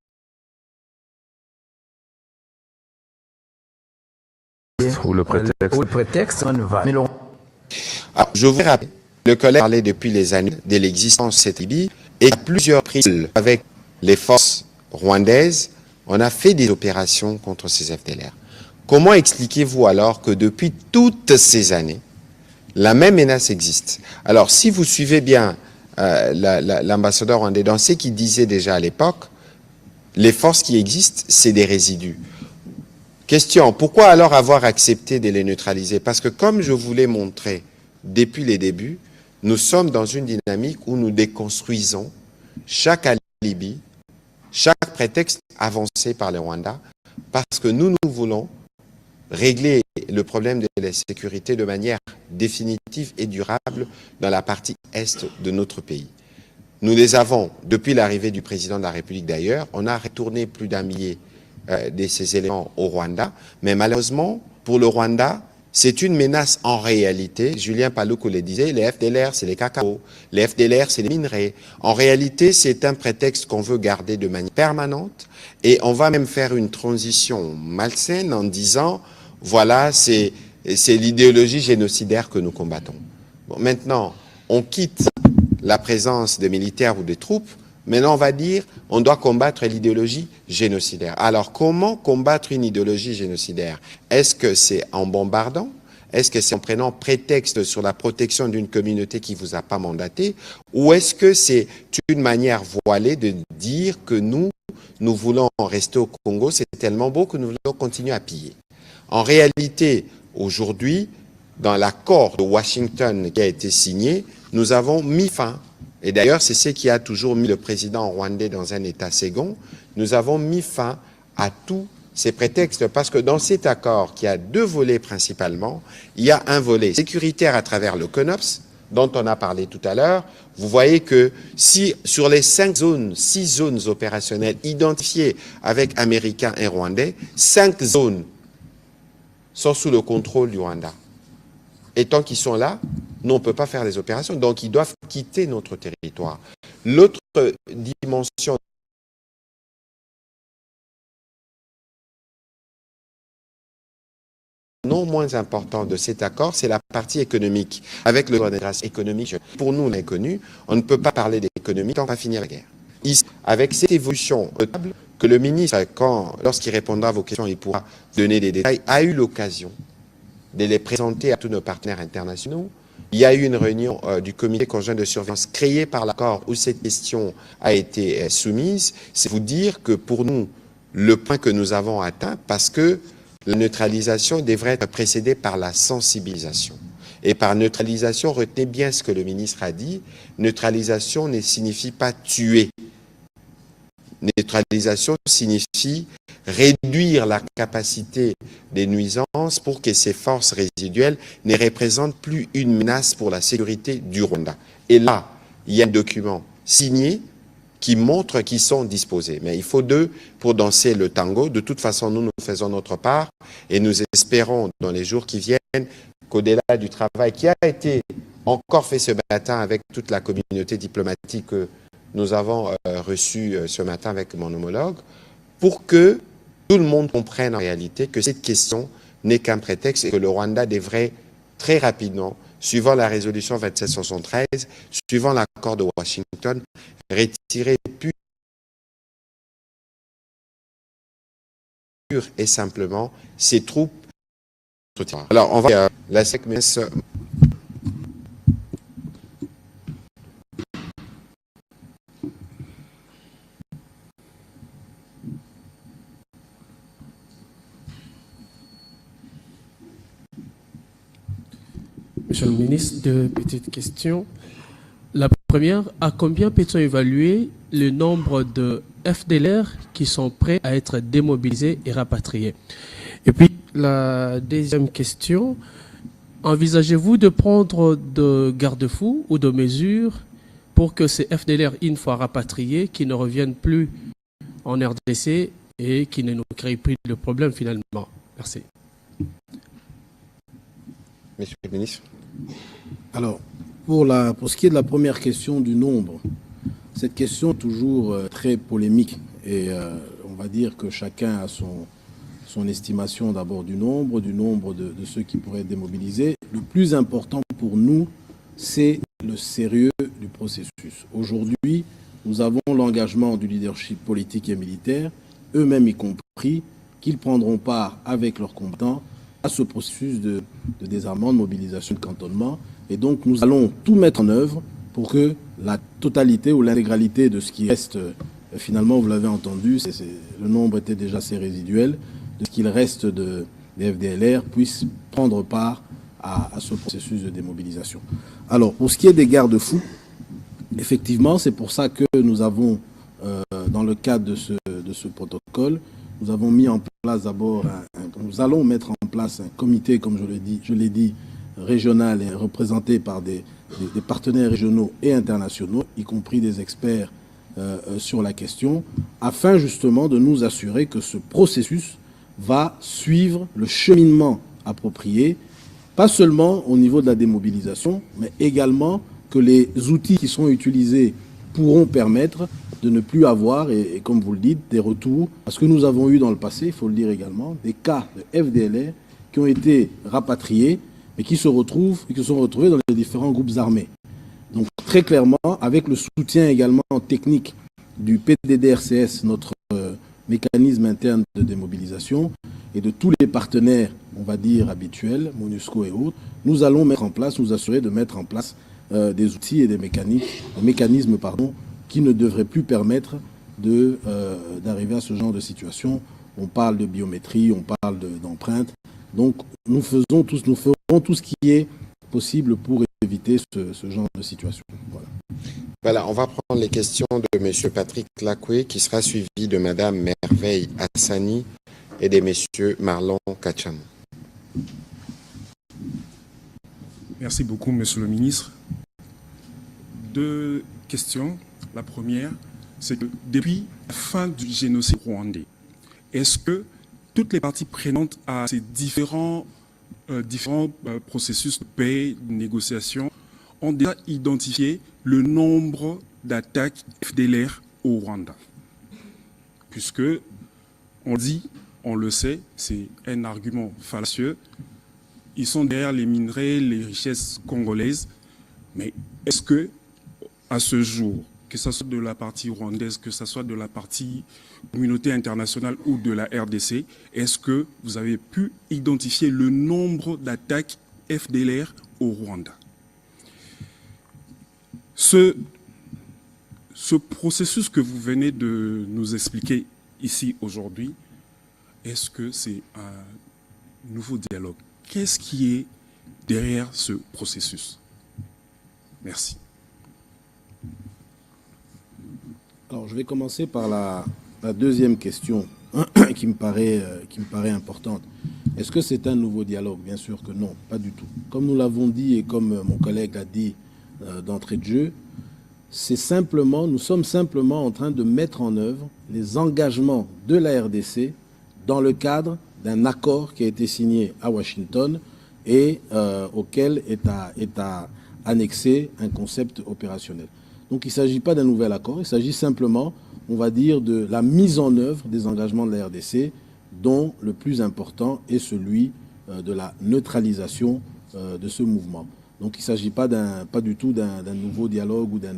Ou le prétexte. On va. Mais alors, je vous rappelle, le collègue parlait depuis les années de l'existence de cette Libye et à plusieurs prises avec les forces rwandaises, on a fait des opérations contre ces FDLR. Comment expliquez-vous alors que depuis toutes ces années, la même menace existe? Alors, si vous suivez bien l'ambassadeur rwandais dans ce qu'il disait déjà à l'époque, les forces qui existent, c'est des résidus. Question, pourquoi alors avoir accepté de les neutraliser? Parce que comme je vous l'ai montré depuis les débuts, nous sommes dans une dynamique où nous déconstruisons chaque alibi, chaque prétexte avancé par le Rwanda, parce que nous voulons régler le problème de la sécurité de manière définitive et durable dans la partie est de notre pays. Nous les avons, depuis l'arrivée du président de la République d'ailleurs, on a retourné plus d'1 millier de ces éléments au Rwanda, mais malheureusement, pour le Rwanda, c'est une menace en réalité. Julien Paluku le disait, les FDLR, c'est les cacao, les FDLR, c'est les minerais. En réalité, c'est un prétexte qu'on veut garder de manière permanente et on va même faire une transition malsaine en disant, voilà, c'est l'idéologie génocidaire que nous combattons. Bon, maintenant, on quitte la présence des militaires ou des troupes. Maintenant, on va dire, on doit combattre l'idéologie génocidaire. Alors, comment combattre une idéologie génocidaire? Est-ce que c'est en bombardant? Est-ce que c'est en prenant prétexte sur la protection d'une communauté qui ne vous a pas mandaté? Ou est-ce que c'est une manière voilée de dire que nous voulons rester au Congo, c'est tellement beau que nous voulons continuer à piller? En réalité, aujourd'hui, dans l'accord de Washington qui a été signé, nous avons mis fin. Et d'ailleurs, c'est ce qui a toujours mis le président rwandais dans un état second. Nous avons mis fin à tous ces prétextes parce que dans cet accord, qui a 2 volets principalement, il y a un volet sécuritaire à travers le CONOPS, dont on a parlé tout à l'heure. Vous voyez que si sur les 6 zones opérationnelles identifiées avec Américains et Rwandais, 5 zones sont sous le contrôle du Rwanda. Et tant qu'ils sont là, nous, on ne peut pas faire les opérations. Donc, ils doivent quitter notre territoire. L'autre dimension non moins importante de cet accord, c'est la partie économique. Avec le droit de grâce économique, pour nous, l'inconnu, on ne peut pas parler d'économie tant qu'on va finir la guerre. Ici, avec cette évolution notable, que le ministre, lorsqu'il répondra à vos questions, il pourra donner des détails, a eu l'occasion de les présenter à tous nos partenaires internationaux. Il y a eu une réunion du comité conjoint de surveillance créé par l'accord où cette question a été soumise. C'est vous dire que pour nous, le point que nous avons atteint, parce que la neutralisation devrait être précédée par la sensibilisation. Et par neutralisation, retenez bien ce que le ministre a dit, neutralisation ne signifie pas tuer. Neutralisation signifie réduire la capacité des nuisances pour que ces forces résiduelles ne représentent plus une menace pour la sécurité du Rwanda. Et là, il y a un document signé qui montre qu'ils sont disposés. Mais il faut 2 pour danser le tango. De toute façon, nous faisons notre part et nous espérons dans les jours qui viennent qu'au-delà du travail qui a été encore fait ce matin avec toute la communauté diplomatique que nous avons reçue ce matin avec mon homologue, pour que tout le monde comprenne en réalité que cette question n'est qu'un prétexte et que le Rwanda devrait très rapidement, suivant la résolution 2773, suivant l'accord de Washington, retirer pur et simplement ses troupes. Alors, on va la séquence. Monsieur le ministre, 2 petites questions. La première, à combien peut-on évaluer le nombre de FDLR qui sont prêts à être démobilisés et rapatriés? Et puis, la deuxième question, envisagez-vous de prendre de garde-fous ou de mesures pour que ces FDLR, une fois rapatriés, qui ne reviennent plus en RDC et qui ne nous créent plus de problème finalement? Merci. Monsieur le ministre. Alors, pour ce qui est de la première question du nombre, cette question est toujours très polémique et on va dire que chacun a son estimation d'abord du nombre de ceux qui pourraient être démobilisés. Le plus important pour nous, c'est le sérieux du processus. Aujourd'hui, nous avons l'engagement du leadership politique et militaire, eux-mêmes y compris, qu'ils prendront part avec leurs combattants à ce processus de désarmement, de mobilisation, de cantonnement. Et donc, nous allons tout mettre en œuvre pour que la totalité ou l'intégralité de ce qui reste, finalement, vous l'avez entendu, le nombre était déjà assez résiduel, de ce qu'il reste des FDLR puissent prendre part à ce processus de démobilisation. Alors, pour ce qui est des garde-fous, effectivement, c'est pour ça que nous avons, dans le cadre de ce protocole, nous avons mis en place d'abord, nous allons mettre en place un comité, comme je l'ai dit, régional et représenté par des partenaires régionaux et internationaux, y compris des experts sur la question, afin justement de nous assurer que ce processus va suivre le cheminement approprié, pas seulement au niveau de la démobilisation, mais également que les outils qui sont utilisés pourront permettre de ne plus avoir, et comme vous le dites, des retours. Parce que nous avons eu dans le passé, il faut le dire également, des cas de FDLR qui ont été rapatriés, mais qui se sont retrouvés dans les différents groupes armés. Donc très clairement, avec le soutien également technique du PDDRCS, notre mécanisme interne de démobilisation, et de tous les partenaires, on va dire, habituels, MONUSCO et autres, nous allons nous assurer de mettre en place des outils et des mécanismes qui ne devraient plus permettre d'arriver à ce genre de situation. On parle de biométrie, on parle d'empreintes. Donc nous ferons tout ce qui est possible pour éviter ce genre de situation. Voilà, on va prendre les questions de M. Patrick Lacoué, qui sera suivi de Mme Merveille Hassani et de M. Marlon Kacham. Merci beaucoup, Monsieur le ministre. Deux questions. La première, c'est que depuis la fin du génocide rwandais, est-ce que toutes les parties prenantes à ces différents processus de paix, de négociation, ont déjà identifié le nombre d'attaques FDLR au Rwanda? Puisque, on le sait, c'est un argument fallacieux. Ils sont derrière les minerais, les richesses congolaises. Mais est-ce que, à ce jour, que ce soit de la partie rwandaise, que ce soit de la partie communauté internationale ou de la RDC, est-ce que vous avez pu identifier le nombre d'attaques FDLR au Rwanda? Ce processus que vous venez de nous expliquer ici aujourd'hui, est-ce que c'est un nouveau dialogue? Qu'est-ce qui est derrière ce processus? Merci. Alors, je vais commencer par la deuxième question qui me paraît importante. Est-ce que c'est un nouveau dialogue? Bien sûr que non, pas du tout. Comme nous l'avons dit et comme mon collègue l'a dit d'entrée de jeu, nous sommes simplement en train de mettre en œuvre les engagements de la RDC dans le cadre d'un accord qui a été signé à Washington et auquel est annexé un concept opérationnel. Donc il ne s'agit pas d'un nouvel accord, il s'agit simplement, on va dire, de la mise en œuvre des engagements de la RDC, dont le plus important est celui de la neutralisation de ce mouvement. Donc il ne s'agit pas du tout d'un nouveau dialogue ou d'un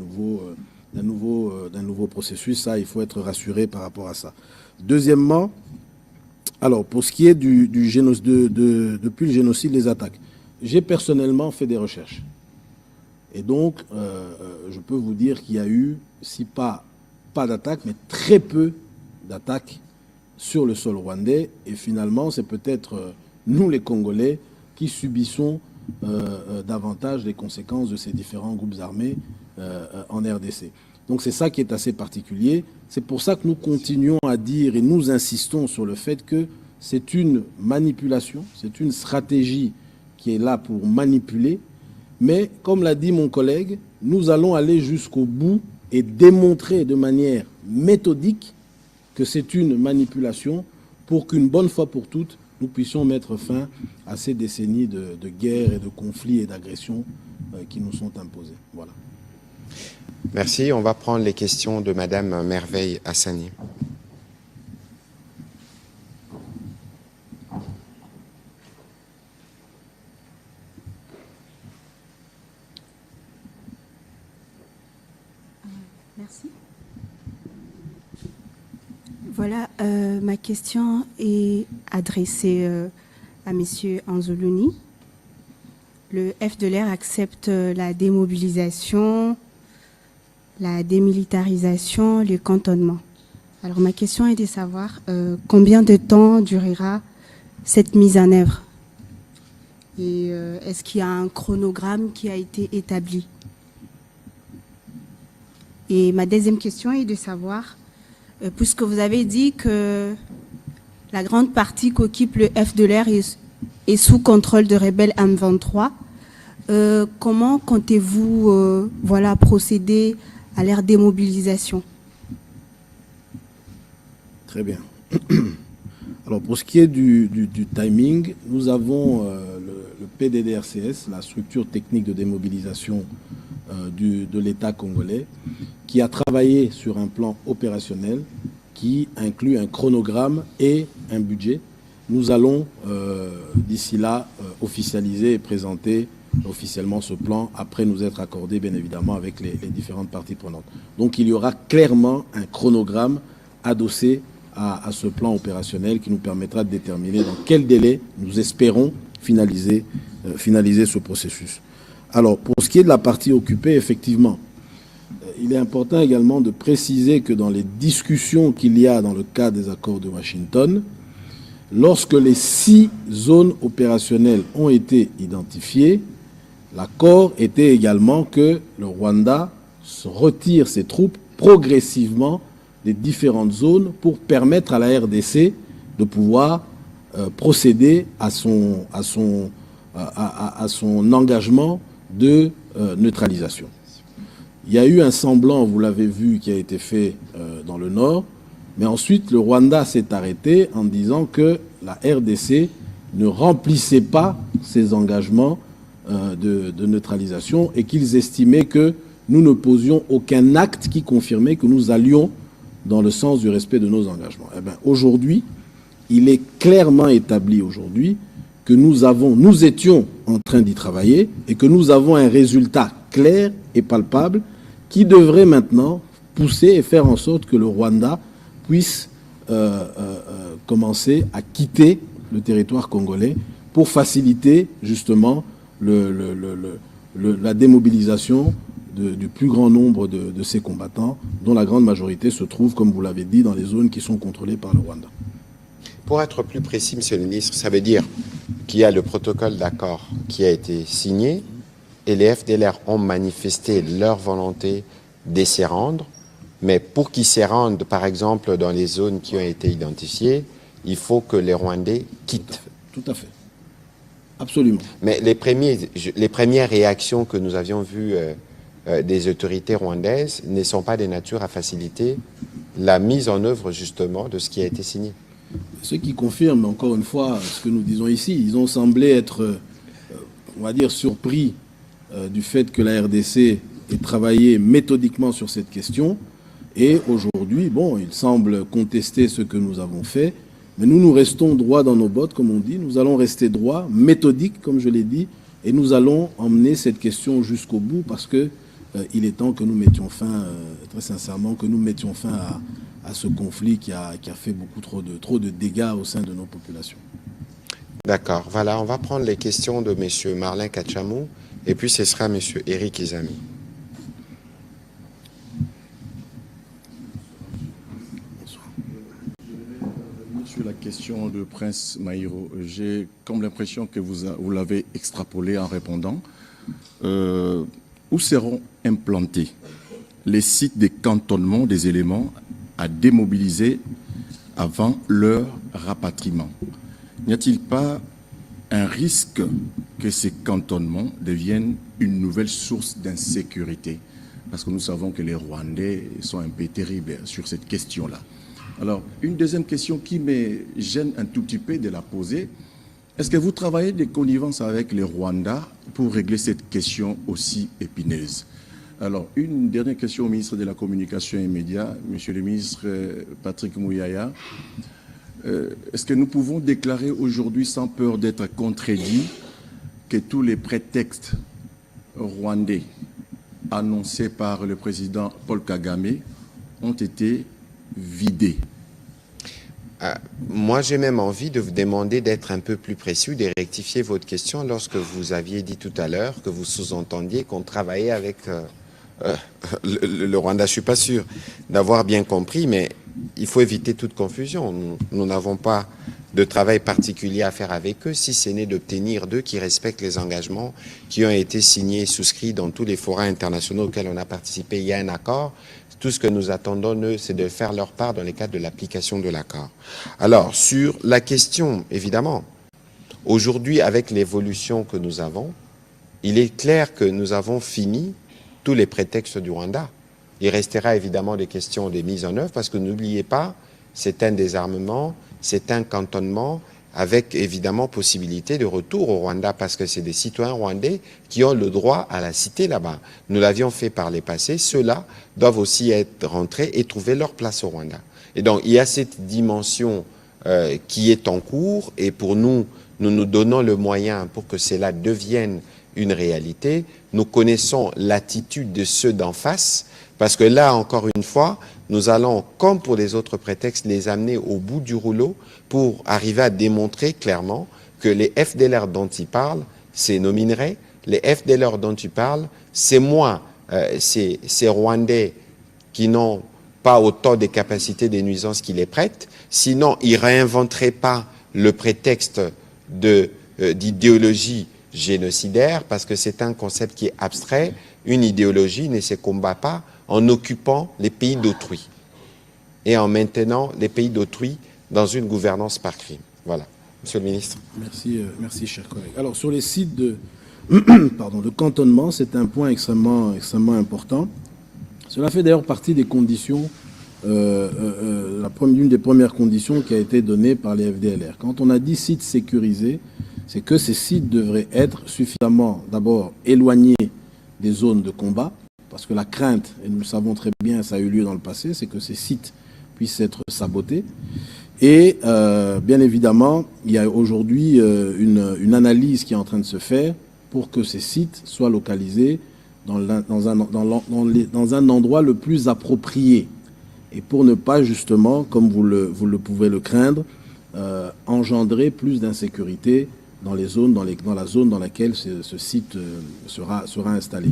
nouveau processus. Ça, il faut être rassuré par rapport à ça. Deuxièmement, alors pour ce qui est depuis le génocide, les attaques, j'ai personnellement fait des recherches. Et donc, je peux vous dire qu'il y a eu, si pas d'attaques, mais très peu d'attaques sur le sol rwandais. Et finalement, c'est peut-être nous, les Congolais, qui subissons davantage les conséquences de ces différents groupes armés en RDC. Donc c'est ça qui est assez particulier. C'est pour ça que nous continuons à dire et nous insistons sur le fait que c'est une manipulation, c'est une stratégie qui est là pour manipuler. Mais, comme l'a dit mon collègue, nous allons aller jusqu'au bout et démontrer de manière méthodique que c'est une manipulation pour qu'une bonne fois pour toutes, nous puissions mettre fin à ces décennies de guerre et de conflits et d'agressions qui nous sont imposées. Voilà. Merci. On va prendre les questions de Mme Merveille Hassani. Merci. Voilà, ma question est adressée à M. Anzoluni. Le FDLR accepte la démobilisation, la démilitarisation, le cantonnement. Alors ma question est de savoir combien de temps durera cette mise en œuvre et est-ce qu'il y a un chronogramme qui a été établi? Et ma deuxième question est de savoir, puisque vous avez dit que la grande partie qu'occupe le FDLR est sous contrôle de rebelles M23, comment comptez-vous procéder à leur démobilisation? Très bien. Alors pour ce qui est du timing, nous avons le PDDRCS, la structure technique de démobilisation de l'État congolais, qui a travaillé sur un plan opérationnel qui inclut un chronogramme et un budget. Nous allons d'ici là officialiser et présenter officiellement ce plan après nous être accordés bien évidemment avec les différentes parties prenantes. Donc il y aura clairement un chronogramme adossé à ce plan opérationnel qui nous permettra de déterminer dans quel délai nous espérons finaliser ce processus. Alors, pour ce qui est de la partie occupée, effectivement, il est important également de préciser que dans les discussions qu'il y a dans le cadre des accords de Washington, lorsque les 6 zones opérationnelles ont été identifiées, l'accord était également que le Rwanda se retire ses troupes progressivement des différentes zones pour permettre à la RDC de pouvoir procéder à son engagement de neutralisation. Il y a eu un semblant, vous l'avez vu, qui a été fait dans le Nord, mais ensuite le Rwanda s'est arrêté en disant que la RDC ne remplissait pas ses engagements de neutralisation et qu'ils estimaient que nous ne posions aucun acte qui confirmait que nous allions dans le sens du respect de nos engagements. Eh bien, aujourd'hui, il est clairement établi aujourd'hui que nous étions en train d'y travailler et que nous avons un résultat clair et palpable qui devrait maintenant pousser et faire en sorte que le Rwanda puisse commencer à quitter le territoire congolais pour faciliter justement la démobilisation du plus grand nombre de ces combattants, dont la grande majorité se trouve, comme vous l'avez dit, dans les zones qui sont contrôlées par le Rwanda. Pour être plus précis, Monsieur le ministre, ça veut dire qu'il y a le protocole d'accord qui a été signé et les FDLR ont manifesté leur volonté de s'y rendre, mais pour qu'ils s'y rendent, par exemple, dans les zones qui ont été identifiées, il faut que les Rwandais quittent. Tout à fait. Absolument. Mais les premières réactions que nous avions vues des autorités rwandaises ne sont pas de nature à faciliter la mise en œuvre justement de ce qui a été signé. Ce qui confirme encore une fois ce que nous disons ici, ils ont semblé être, on va dire, surpris du fait que la RDC ait travaillé méthodiquement sur cette question. Et aujourd'hui, bon, ils semblent contester ce que nous avons fait, mais nous restons droits dans nos bottes, comme on dit. Nous allons rester droits, méthodiques, comme je l'ai dit, et nous allons emmener cette question jusqu'au bout parce que il est temps que nous mettions fin, très sincèrement, que nous mettions fin à ce conflit qui a fait beaucoup trop de dégâts au sein de nos populations. D'accord. Voilà, on va prendre les questions de M. Marlin Kachamou et puis ce sera M. Éric Izami. Sur la question de Prince Maïro, j'ai comme l'impression que vous l'avez extrapolé en répondant. Où seront implantés les sites de cantonnement des éléments à démobiliser avant leur rapatriement? N'y a-t-il pas un risque que ces cantonnements deviennent une nouvelle source d'insécurité? Parce que nous savons que les Rwandais sont un peu terribles sur cette question-là. Alors, une deuxième question qui me gêne un tout petit peu de la poser, est-ce que vous travaillez de connivence avec les Rwandais pour régler cette question aussi épineuse? Alors, une dernière question au ministre de la Communication et Médias, Monsieur le ministre Patrick Mouyaya. Est-ce que nous pouvons déclarer aujourd'hui, sans peur d'être contredits, que tous les prétextes rwandais annoncés par le président Paul Kagame ont été vidés? Moi, j'ai même envie de vous demander d'être un peu plus précis, de rectifier votre question lorsque vous aviez dit tout à l'heure que vous sous-entendiez qu'on travaillait avec le Rwanda. Je ne suis pas sûr d'avoir bien compris, mais il faut éviter toute confusion. Nous n'avons pas de travail particulier à faire avec eux, si ce n'est d'obtenir d'eux qui respectent les engagements qui ont été signés et souscrits dans tous les forats internationaux auxquels on a participé. Il y a un accord. Tout ce que nous attendons d'eux, c'est de faire leur part dans le cadre de l'application de l'accord. Alors, sur la question, évidemment, aujourd'hui, avec l'évolution que nous avons, il est clair que nous avons fini tous les prétextes du Rwanda. Il restera évidemment des questions de mise en œuvre, parce que n'oubliez pas, c'est un désarmement, c'est un cantonnement, avec évidemment possibilité de retour au Rwanda, parce que c'est des citoyens rwandais qui ont le droit à la cité là-bas. Nous l'avions fait par les passés, ceux-là doivent aussi être rentrés et trouver leur place au Rwanda. Et donc il y a cette dimension qui est en cours, et pour nous, nous donnons le moyen pour que cela devienne une réalité. Nous connaissons l'attitude de ceux d'en face, parce que là, encore une fois, nous allons, comme pour les autres prétextes, les amener au bout du rouleau pour arriver à démontrer clairement que les FDLR dont ils parlent, c'est nos minerais, les FDLR dont tu parles, c'est moi, ces Rwandais qui n'ont pas autant de capacités de nuisance qui les prêtent, sinon ils ne réinventeraient pas le prétexte d'idéologie génocidaire, parce que c'est un concept qui est abstrait. Une idéologie ne se combat pas en occupant les pays d'autrui et en maintenant les pays d'autrui dans une gouvernance par crime. Voilà. Monsieur le ministre. Merci, merci, chers collègues. Alors, sur les sites de cantonnement, c'est un point extrêmement important. Cela fait d'ailleurs partie des conditions, l'une des premières conditions qui a été donnée par les FDLR. Quand on a dit sites sécurisés, c'est que ces sites devraient être suffisamment, d'abord, éloignés des zones de combat, parce que la crainte, et nous le savons très bien, ça a eu lieu dans le passé, c'est que ces sites puissent être sabotés. Et bien évidemment, il y a aujourd'hui une analyse qui est en train de se faire pour que ces sites soient localisés dans un endroit le plus approprié. Et pour ne pas justement, comme vous le pouvez le craindre, engendrer plus d'insécurité dans la zone dans laquelle ce site sera installé.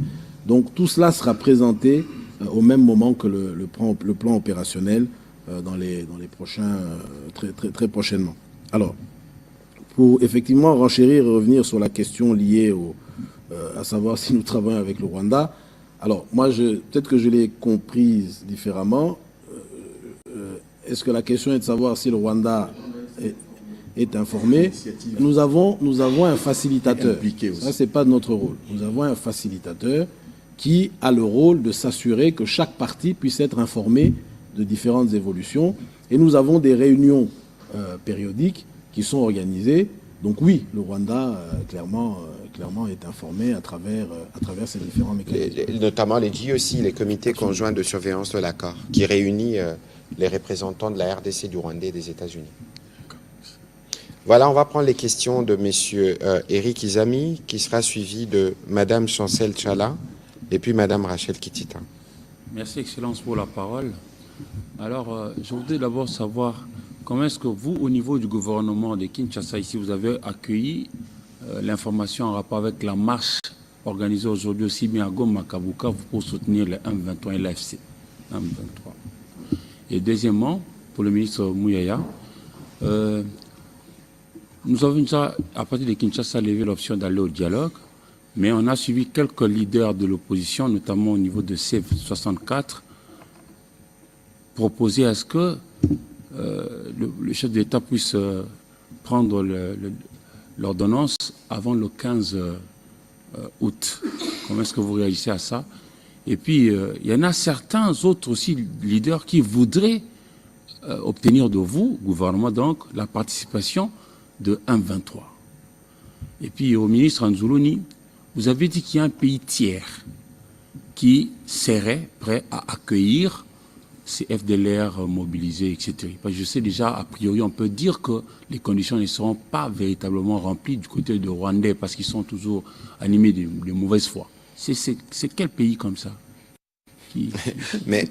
Donc tout cela sera présenté au même moment que le plan opérationnel dans les prochains, très prochainement. Alors, pour effectivement renchérir et revenir sur la question liée à savoir si nous travaillons avec le Rwanda, alors moi, peut-être que je l'ai comprise différemment. Est-ce que la question est de savoir si le Rwanda est informé? Nous avons un facilitateur. Ça, c'est pas notre rôle. Nous avons un facilitateur qui a le rôle de s'assurer que chaque partie puisse être informée de différentes évolutions. Et nous avons des réunions périodiques qui sont organisées. Donc oui, le Rwanda, clairement est informé à travers ces différents mécanismes. Notamment les JOC, les comités conjoints de surveillance de l'accord, qui réunit les représentants de la RDC, du Rwanda et des États-Unis. Voilà, on va prendre les questions de M. Eric Izami, qui sera suivi de Mme Chancel Tchala et puis Mme Rachel Kitita. Merci, Excellence, pour la parole. Alors, je voudrais d'abord savoir comment est-ce que vous, au niveau du gouvernement de Kinshasa, ici, vous avez accueilli l'information en rapport avec la marche organisée aujourd'hui aussi bien à Goma qu'à Bukavu pour soutenir le M23 et l'AFC M23. Et deuxièmement, pour le ministre Mouyaya, nous avons déjà, à partir de Kinshasa, levé l'option d'aller au dialogue, mais on a suivi quelques leaders de l'opposition, notamment au niveau de C64, proposer à ce que le chef d'État puisse prendre l'ordonnance avant le 15 août. Comment est-ce que vous réagissez à ça? Et puis, il y en a certains autres aussi leaders qui voudraient obtenir de vous, gouvernement donc, la participation de M23. Et puis au ministre Anzuluni, vous avez dit qu'il y a un pays tiers qui serait prêt à accueillir ces FDLR mobilisés, etc. Parce que je sais déjà, a priori, on peut dire que les conditions ne seront pas véritablement remplies du côté de Rwandais parce qu'ils sont toujours animés de mauvaise foi. C'est quel pays comme ça? Mais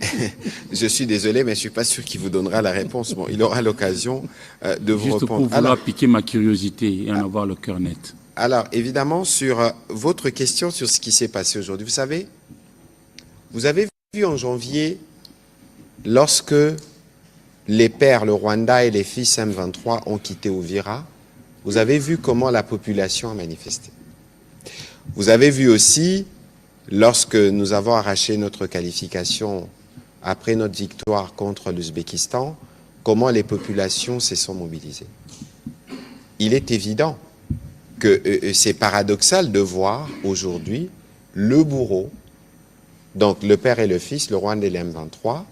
je suis désolé, mais je ne suis pas sûr qu'il vous donnera la réponse. Bon, il aura l'occasion de vous répondre. Juste pour vouloir piquer ma curiosité et en avoir le cœur net. Alors, évidemment, sur votre question sur ce qui s'est passé aujourd'hui, vous savez, vous avez vu en janvier, lorsque les pères, le Rwanda et les fils M23 ont quitté Uvira, vous avez vu comment la population a manifesté. Vous avez vu aussi, lorsque nous avons arraché notre qualification après notre victoire contre l'Ouzbékistan, comment les populations se sont mobilisées. Il est évident que c'est paradoxal de voir aujourd'hui le bourreau, donc le père et le fils, le Rwanda et le M23,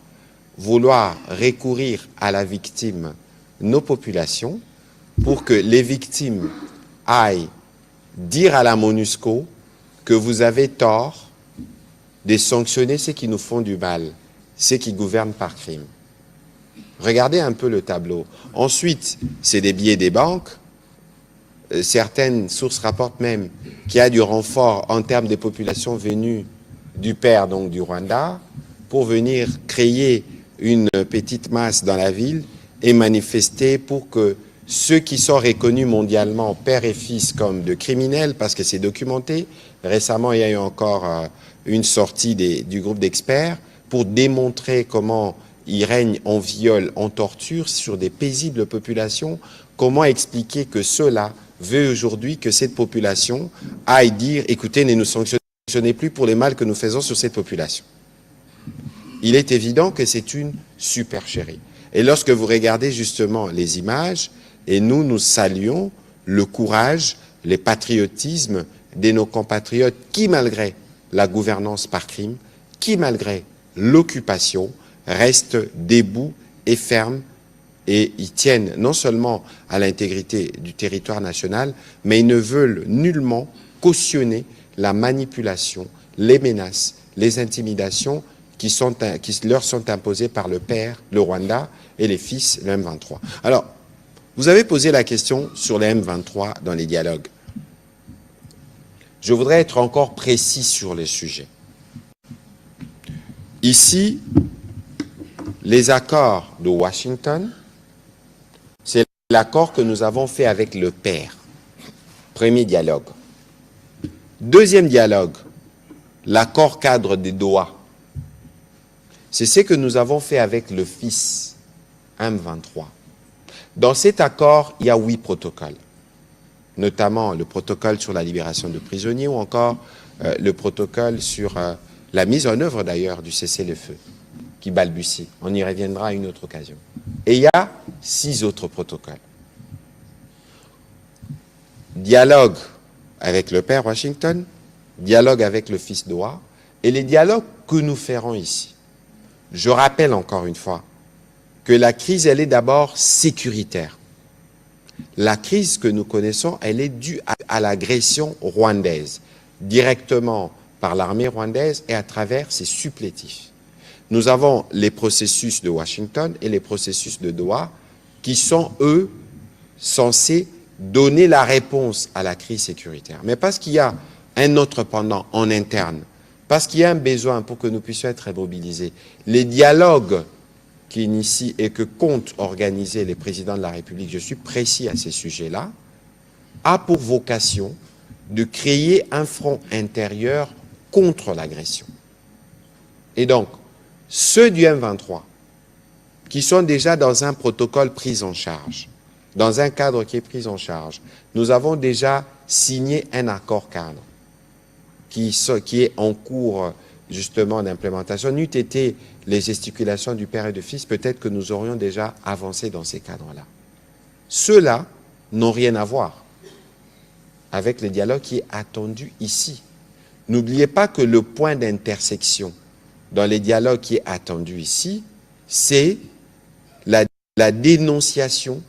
vouloir recourir à la victime, nos populations, pour que les victimes aillent dire à la MONUSCO que vous avez tort de sanctionner ceux qui nous font du mal, ceux qui gouvernent par crime. Regardez un peu le tableau. Ensuite, c'est des billets des banques. Certaines sources rapportent même qu'il y a du renfort en termes de populations venues du père, donc du Rwanda, pour venir créer une petite masse dans la ville et manifester pour que ceux qui sont reconnus mondialement, père et fils, comme de criminels, parce que c'est documenté. Récemment, il y a eu encore une sortie du groupe d'experts pour démontrer comment il règne en viol, en torture sur des paisibles populations. Comment expliquer que ceux-là veulent aujourd'hui que cette population aille dire « Écoutez, ne nous sanctionnez plus pour les mal que nous faisons sur cette population ». Il est évident que c'est une supercherie. Et lorsque vous regardez justement les images, et nous saluons le courage, le patriotisme de nos compatriotes qui, malgré la gouvernance par crime, qui, malgré l'occupation, restent debout et fermes, et ils tiennent non seulement à l'intégrité du territoire national, mais ils ne veulent nullement cautionner la manipulation, les menaces, les intimidations qui leur sont imposées par le père, le Rwanda, et les fils, le M23. Alors, vous avez posé la question sur les M23 dans les dialogues. Je voudrais être encore précis sur les sujets. Ici, les accords de Washington, c'est l'accord que nous avons fait avec le père. Premier dialogue. Deuxième dialogue, l'accord cadre de Doha. C'est ce que nous avons fait avec le fils, M23. Dans cet accord, il y a 8 protocoles, notamment le protocole sur la libération de prisonniers ou encore le protocole sur la mise en œuvre d'ailleurs du cessez-le-feu, qui balbutie. On y reviendra à une autre occasion. Et il y a 6 autres protocoles. Dialogue avec le père Washington, dialogue avec le fils Doha, et les dialogues que nous ferons ici. Je rappelle encore une fois que la crise, elle est d'abord sécuritaire. La crise que nous connaissons, elle est due à l'agression rwandaise, directement par l'armée rwandaise et à travers ses supplétifs. Nous avons les processus de Washington et les processus de Doha qui sont, eux, censés donner la réponse à la crise sécuritaire. Mais parce qu'il y a un autre pendant en interne, parce qu'il y a un besoin pour que nous puissions être mobilisés, les dialogues qui initient et que comptent organiser les présidents de la République, je suis précis à ces sujets-là, a pour vocation de créer un front intérieur contre l'agression. Et donc, ceux du M23, qui sont déjà dans un protocole pris en charge, dans un cadre qui est pris en charge, nous avons déjà signé un accord cadre qui est en cours justement d'implémentation. N'eût été les gesticulations du père et du fils, peut-être que nous aurions déjà avancé dans ces cadres-là. Ceux-là n'ont rien à voir avec le dialogue qui est attendu ici. N'oubliez pas que le point d'intersection dans les dialogues qui est attendu ici, c'est la dénonciation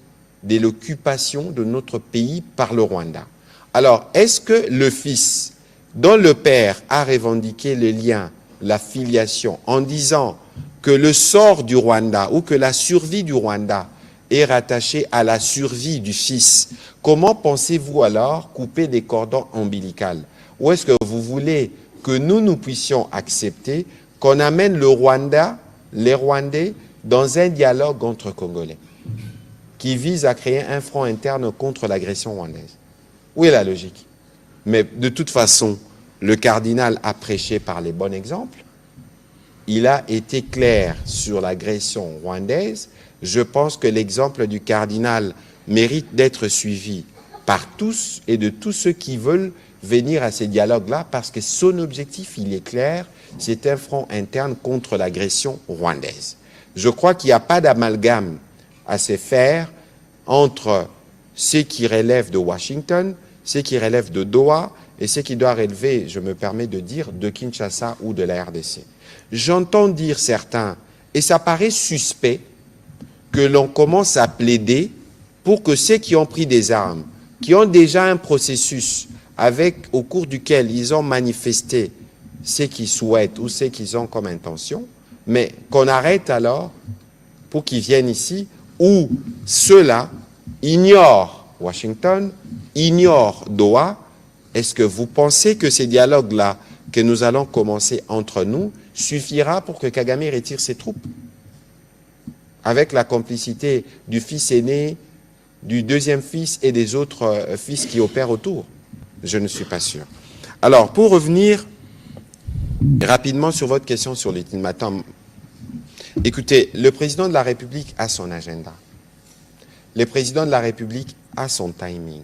de l'occupation de notre pays par le Rwanda. Alors, est-ce que le fils, dont le père a revendiqué le lien, la filiation, en disant que le sort du Rwanda ou que la survie du Rwanda est rattachée à la survie du fils, comment pensez-vous alors couper les cordons ombilicaux? Ou est-ce que vous voulez que nous puissions accepter qu'on amène le Rwanda, les Rwandais, dans un dialogue entre Congolais qui vise à créer un front interne contre l'agression rwandaise? Où est la logique? Mais de toute façon, le cardinal a prêché par les bons exemples. Il a été clair sur l'agression rwandaise, Je pense que l'exemple du cardinal mérite d'être suivi par tous et de tous ceux qui veulent venir à ces dialogues-là, parce que son objectif, il est clair, c'est un front interne contre l'agression rwandaise. Je crois qu'il n'y a pas d'amalgame à se faire entre ce qui relève de Washington, ce qui relève de Doha et ce qui doit relever, je me permets de dire, de Kinshasa ou de la RDC. J'entends dire certains, et ça paraît suspect, que l'on commence à plaider pour que ceux qui ont pris des armes, qui ont déjà un processus au cours duquel ils ont manifesté ce qu'ils souhaitent ou ce qu'ils ont comme intention, mais qu'on arrête alors pour qu'ils viennent ici, où ceux-là ignorent Washington, ignorent Doha. Est-ce que vous pensez que ces dialogues-là que nous allons commencer entre nous suffira pour que Kagame retire ses troupes? Avec la complicité du fils aîné, du deuxième fils et des autres fils qui opèrent autour? Je ne suis pas sûr. Alors, pour revenir rapidement sur votre question sur l'ultimatum, écoutez, le président de la République a son agenda. Le président de la République a son timing.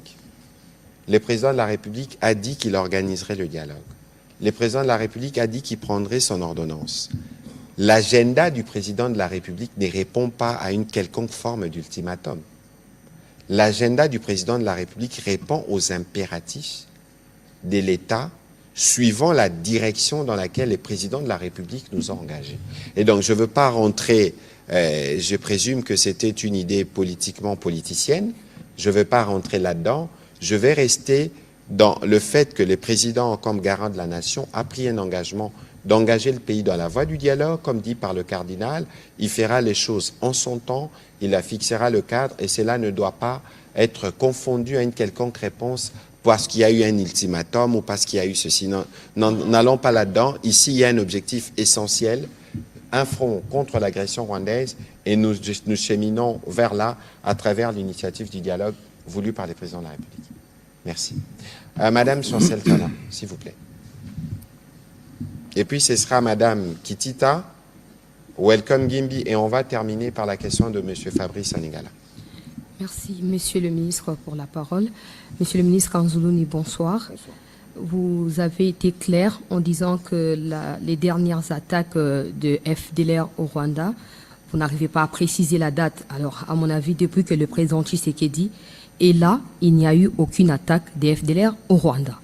Le président de la République a dit qu'il organiserait le dialogue. Le président de la République a dit qu'il prendrait son ordonnance. L'agenda du président de la République ne répond pas à une quelconque forme d'ultimatum. L'agenda du président de la République répond aux impératifs de l'État suivant la direction dans laquelle les présidents de la République nous ont engagés. Et donc, je ne veux pas rentrer, je présume que c'était une idée politiquement politicienne, je ne veux pas rentrer là-dedans, je vais rester dans le fait que le président, comme garant de la nation, a pris un engagement d'engager le pays dans la voie du dialogue, comme dit par le cardinal. Il fera les choses en son temps, il fixera le cadre, et cela ne doit pas être confondu à une quelconque réponse parce qu'il y a eu un ultimatum ou parce qu'il y a eu ceci. N'allons pas là-dedans. Ici, il y a un objectif essentiel, un front contre l'agression rwandaise, et nous cheminons vers là à travers l'initiative du dialogue voulue par les présidents de la République. Merci. Madame Chancel Tala, s'il vous plaît. Et puis, ce sera Madame Kitita, Welcome Gimbi, et on va terminer par la question de Monsieur Fabrice Anigala. Merci, Monsieur le ministre, pour la parole. Monsieur le ministre Anzuluni, bonsoir. Bonsoir. Vous avez été clair en disant que les dernières attaques de FDLR au Rwanda, vous n'arrivez pas à préciser la date. Alors, à mon avis, depuis que le président Tshisekedi est là, il n'y a eu aucune attaque des FDLR au Rwanda.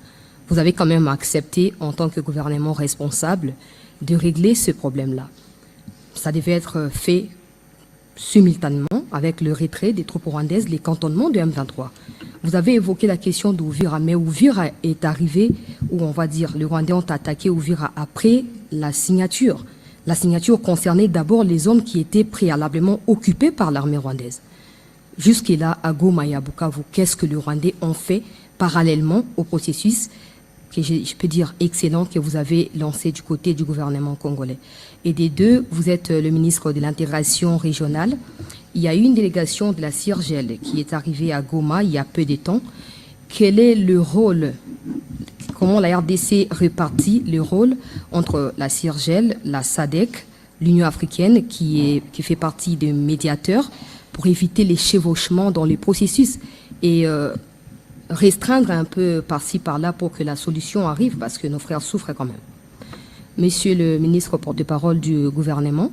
Vous avez quand même accepté, en tant que gouvernement responsable, de régler ce problème-là. Ça devait être fait simultanément avec le retrait des troupes rwandaises, les cantonnements de M23. Vous avez évoqué la question d'Ouvira, mais Ouvira est arrivé, où on va dire, les Rwandais ont attaqué Ouvira après la signature. La signature concernait d'abord les zones qui étaient préalablement occupées par l'armée rwandaise. Jusque-là, à Goma et à Bukavu, qu'est-ce que les Rwandais ont fait parallèlement au processus que je peux dire excellent que vous avez lancé du côté du gouvernement congolais? Et des deux, vous êtes le ministre de l'intégration régionale. Il y a eu une délégation de la CIRGEL qui est arrivée à Goma il y a peu de temps. Quel est le rôle, comment la RDC répartit le rôle entre la CIRGEL, la SADC, l'Union africaine qui fait partie des médiateurs pour éviter les chevauchements dans les processus et restreindre un peu par-ci, par-là pour que la solution arrive, parce que nos frères souffrent quand même. Monsieur le ministre porte-parole du gouvernement,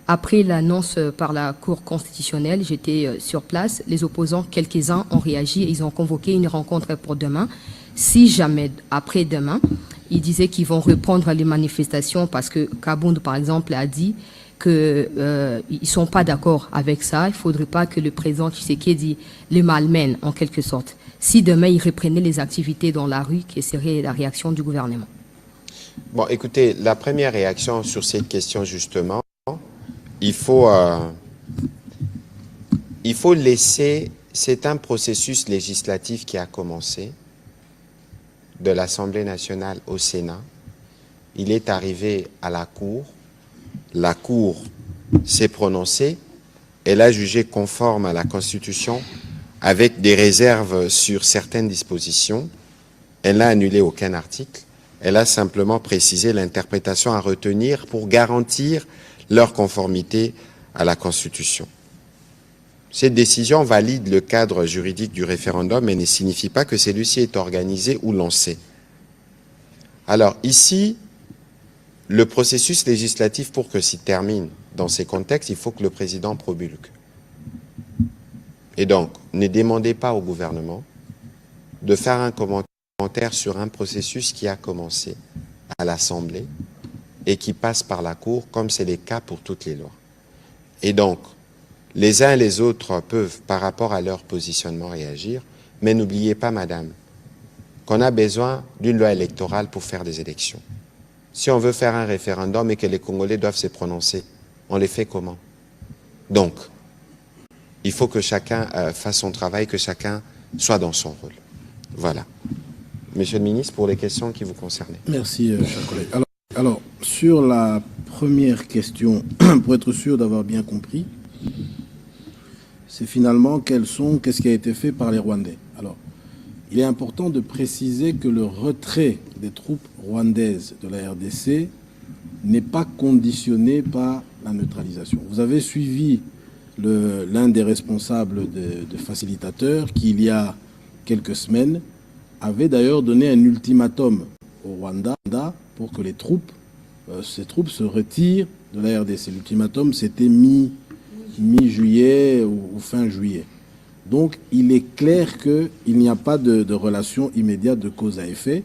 après l'annonce par la Cour constitutionnelle, j'étais sur place, les opposants, quelques-uns ont réagi et ils ont convoqué une rencontre pour demain. Si jamais, après-demain, ils disaient qu'ils vont reprendre les manifestations parce que Kabound, par exemple, a dit qu'ils ne sont pas d'accord avec ça. Il ne faudrait pas que le président Tshisekedi les malmène, en quelque sorte. Si demain, il reprenait les activités dans la rue, quelle serait la réaction du gouvernement? Bon, écoutez, la première réaction sur cette question, justement, il faut laisser, c'est un processus législatif qui a commencé de l'Assemblée nationale au Sénat. Il est arrivé à la Cour s'est prononcée, elle a jugé conforme à la Constitution avec des réserves sur certaines dispositions. Elle n'a annulé aucun article. Elle a simplement précisé l'interprétation à retenir pour garantir leur conformité à la Constitution. Cette décision valide le cadre juridique du référendum, mais ne signifie pas que celui-ci est organisé ou lancé. Alors ici, le processus législatif, pour que s'y termine dans ces contextes, il faut que le président promulgue. Et donc, ne demandez pas au gouvernement de faire un commentaire sur un processus qui a commencé à l'Assemblée et qui passe par la Cour, comme c'est le cas pour toutes les lois. Et donc, les uns et les autres peuvent, par rapport à leur positionnement, réagir, mais n'oubliez pas, madame, qu'on a besoin d'une loi électorale pour faire des élections. Si on veut faire un référendum et que les Congolais doivent se prononcer, on les fait comment? Donc, il faut que chacun fasse son travail, que chacun soit dans son rôle. Voilà. Monsieur le ministre, pour les questions qui vous concernent. Merci, cher collègue. Alors, sur la première question, pour être sûr d'avoir bien compris, c'est finalement qu'est-ce qui a été fait par les Rwandais. Alors, il est important de préciser que le retrait des troupes rwandaises de la RDC n'est pas conditionné par la neutralisation. Vous avez suivi l'un des responsables de facilitateurs qui, il y a quelques semaines, avait d'ailleurs donné un ultimatum au Rwanda pour que ces troupes se retirent de la RDC. L'ultimatum, c'était mi-juillet ou fin juillet. Donc, il est clair qu'il n'y a pas de relation immédiate de cause à effet.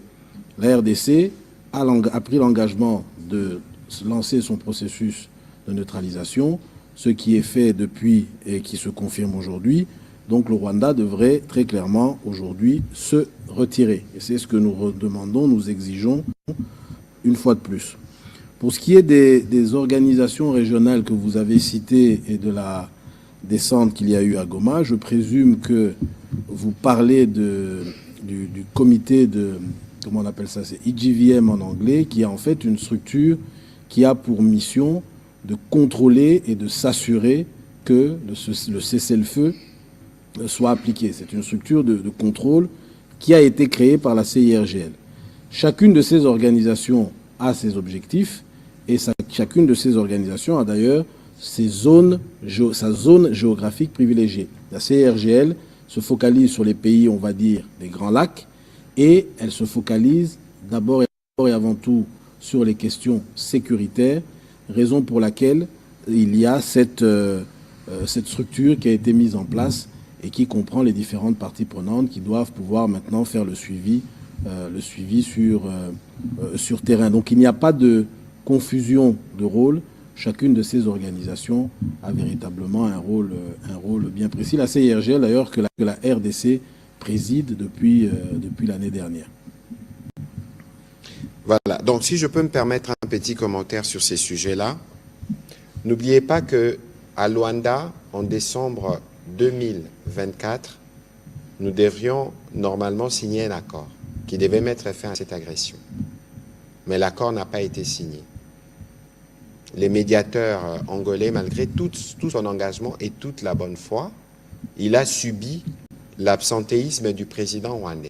La RDC a pris l'engagement de lancer son processus de neutralisation, ce qui est fait depuis et qui se confirme aujourd'hui. Donc, le Rwanda devrait très clairement aujourd'hui se retirer. Et c'est ce que nous demandons, nous exigeons une fois de plus. Pour ce qui est des organisations régionales que vous avez citées et de la descente qu'il y a eu à Goma, je présume que vous parlez du comité de, comment on appelle ça, c'est IGVM en anglais, qui est en fait une structure qui a pour mission de contrôler et de s'assurer que le cessez-le-feu soit appliqué. C'est une structure de contrôle qui a été créée par la CIRGL. Chacune de ces organisations a ses objectifs et chacune de ces organisations a d'ailleurs sa zone géographique privilégiée. La CIRGL se focalise sur les pays, on va dire, des Grands Lacs, et elle se focalise d'abord et avant tout sur les questions sécuritaires, raison pour laquelle il y a cette structure qui a été mise en place et qui comprend les différentes parties prenantes qui doivent pouvoir maintenant faire le suivi sur terrain. Donc il n'y a pas de confusion de rôle. Chacune de ces organisations a véritablement un rôle bien précis. La CIRGL, d'ailleurs, que la RDC préside depuis l'année dernière. Voilà. Donc, si je peux me permettre un petit commentaire sur ces sujets-là, n'oubliez pas qu'à Luanda, en décembre 2024, nous devrions normalement signer un accord qui devait mettre fin à cette agression. Mais l'accord n'a pas été signé. Les médiateurs angolais, malgré tout son engagement et toute la bonne foi, il a subi l'absentéisme du président rwandais.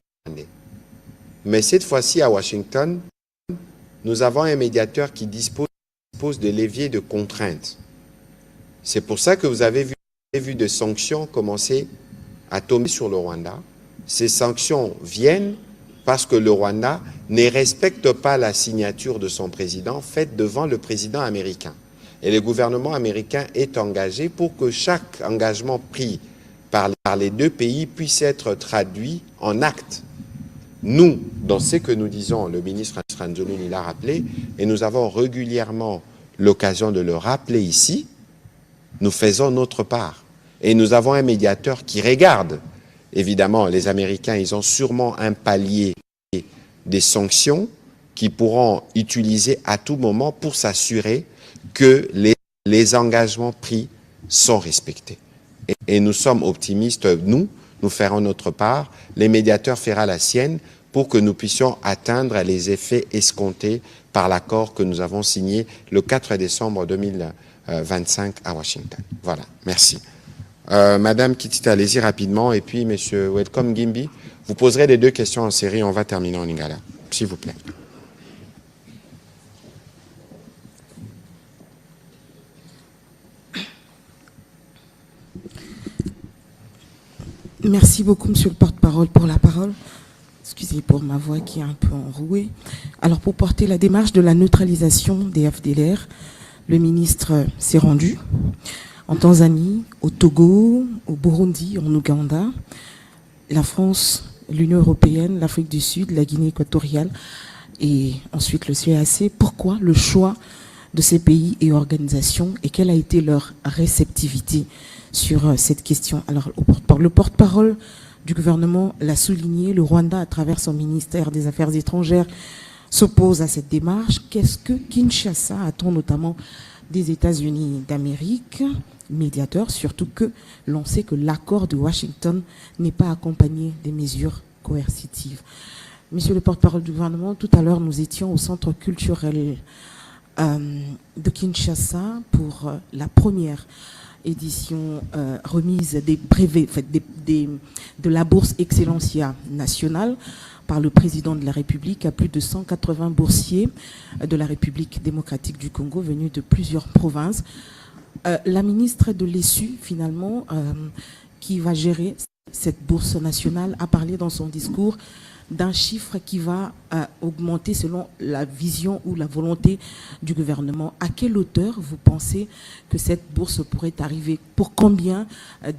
Mais cette fois-ci, à Washington, nous avons un médiateur qui dispose de leviers de contraintes. C'est pour ça que vous avez vu des sanctions commencer à tomber sur le Rwanda. Ces sanctions viennent parce que le Rwanda ne respecte pas la signature de son président faite devant le président américain. Et le gouvernement américain est engagé pour que chaque engagement pris par les deux pays puisse être traduit en actes. Nous, dans ce que nous disons, le ministre Nzoluni l'a rappelé, et nous avons régulièrement l'occasion de le rappeler ici, nous faisons notre part. Et nous avons un médiateur qui regarde. Évidemment, les Américains, ils ont sûrement un palier des sanctions qu'ils pourront utiliser à tout moment pour s'assurer que les engagements pris sont respectés. Et nous sommes optimistes, nous ferons notre part, les médiateurs feront la sienne pour que nous puissions atteindre les effets escomptés par l'accord que nous avons signé le 4 décembre 2025 à Washington. Voilà, merci. Madame Kitita, allez-y rapidement, et puis Monsieur Welcome Gimbi, vous poserez les deux questions en série, on va terminer en Lingala, s'il vous plaît. Merci beaucoup, monsieur le porte-parole, pour la parole. Excusez pour ma voix qui est un peu enrouée. Alors, pour porter la démarche de la neutralisation des FDLR, le ministre s'est rendu en Tanzanie, au Togo, au Burundi, en Ouganda, la France, l'Union européenne, l'Afrique du Sud, la Guinée équatoriale et ensuite le CAC. Pourquoi le choix de ces pays et organisations et quelle a été leur réceptivité sur cette question? Alors, le porte-parole du gouvernement l'a souligné, le Rwanda, à travers son ministère des Affaires étrangères, s'oppose à cette démarche. Qu'est-ce que Kinshasa attend notamment des États-Unis d'Amérique, médiateurs, surtout que l'on sait que l'accord de Washington n'est pas accompagné des mesures coercitives? Monsieur le porte-parole du gouvernement, tout à l'heure, nous étions au centre culturel de Kinshasa pour la première édition remise des brevets, de la bourse Excellencia nationale par le président de la République à plus de 180 boursiers de la République démocratique du Congo venus de plusieurs provinces. La ministre de l'ESU, finalement, qui va gérer cette bourse nationale, a parlé dans son discours d'un chiffre qui va augmenter selon la vision ou la volonté du gouvernement. À quelle hauteur vous pensez que cette bourse pourrait arriver? Pour combien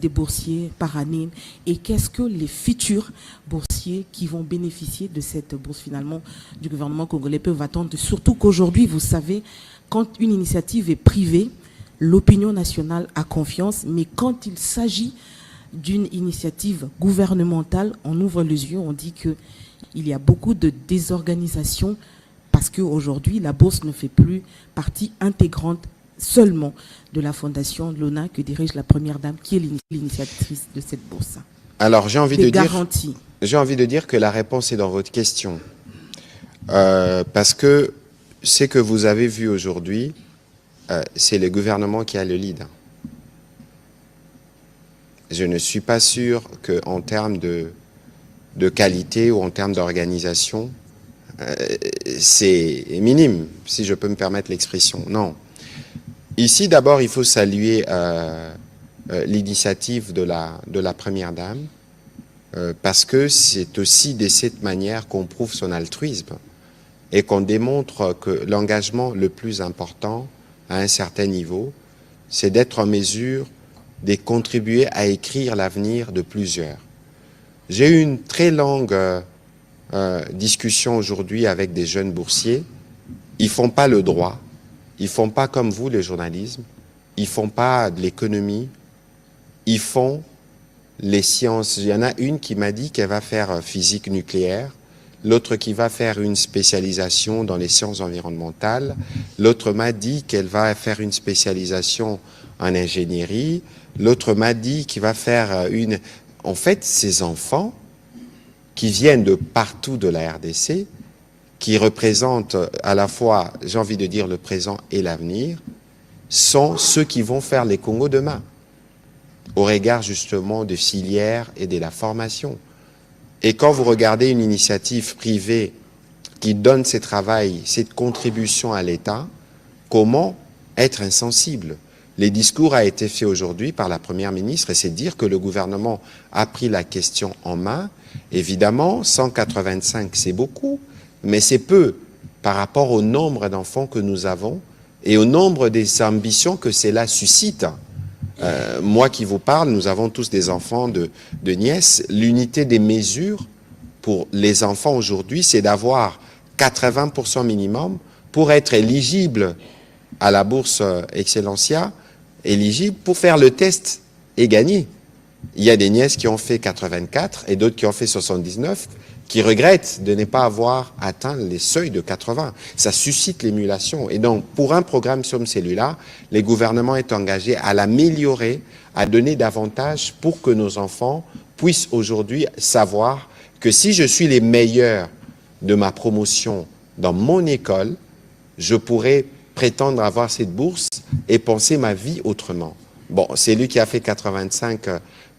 de boursiers par année? Et qu'est-ce que les futurs boursiers qui vont bénéficier de cette bourse finalement du gouvernement congolais peuvent attendre? Surtout qu'aujourd'hui, vous savez, quand une initiative est privée, l'opinion nationale a confiance, mais quand il s'agit d'une initiative gouvernementale, on ouvre les yeux, on dit qu'il y a beaucoup de désorganisation parce qu'aujourd'hui, la bourse ne fait plus partie intégrante seulement de la fondation Lona que dirige la Première Dame, qui est l'initiatrice de cette bourse. Alors, j'ai envie de dire que la réponse est dans votre question. Parce que ce que vous avez vu aujourd'hui, c'est le gouvernement qui a le lead. Je ne suis pas sûr qu'en termes de qualité ou en termes d'organisation, c'est minime, si je peux me permettre l'expression. Non. Ici, d'abord, il faut saluer l'initiative de la Première Dame, parce que c'est aussi de cette manière qu'on prouve son altruisme et qu'on démontre que l'engagement le plus important à un certain niveau, c'est d'être en mesure de contribuer à écrire l'avenir de plusieurs. J'ai eu une très longue discussion aujourd'hui avec des jeunes boursiers. Ils font pas le droit, ils font pas comme vous le journalisme, ils font pas de l'économie, ils font les sciences. Il y en a une qui m'a dit qu'elle va faire physique nucléaire, l'autre qui va faire une spécialisation dans les sciences environnementales, l'autre m'a dit qu'elle va faire une spécialisation en ingénierie, l'autre m'a dit qu'il va faire une... En fait, ces enfants qui viennent de partout de la RDC, qui représentent à la fois, j'ai envie de dire, le présent et l'avenir, sont ceux qui vont faire les Congos demain, au regard justement de filières et de la formation. Et quand vous regardez une initiative privée qui donne ses travails, cette contribution à l'État, comment être insensible? Les discours a été fait aujourd'hui par la Première ministre et c'est dire que le gouvernement a pris la question en main. Évidemment, 185, c'est beaucoup, mais c'est peu par rapport au nombre d'enfants que nous avons et au nombre des ambitions que cela suscite. Moi qui vous parle, nous avons tous des enfants de nièces. L'unité des mesures pour les enfants aujourd'hui, c'est d'avoir 80% minimum pour être éligible à la bourse Excellencia, éligible pour faire le test et gagner. Il y a des nièces qui ont fait 84 et d'autres qui ont fait 79, qui regrettent de ne pas avoir atteint les seuils de 80. Ça suscite l'émulation. Et donc, pour un programme comme celui-là, le gouvernement est engagé à l'améliorer, à donner davantage pour que nos enfants puissent aujourd'hui savoir que si je suis les meilleurs de ma promotion dans mon école, je pourrais prétendre avoir cette bourse et penser ma vie autrement. Bon, c'est lui qui a fait 85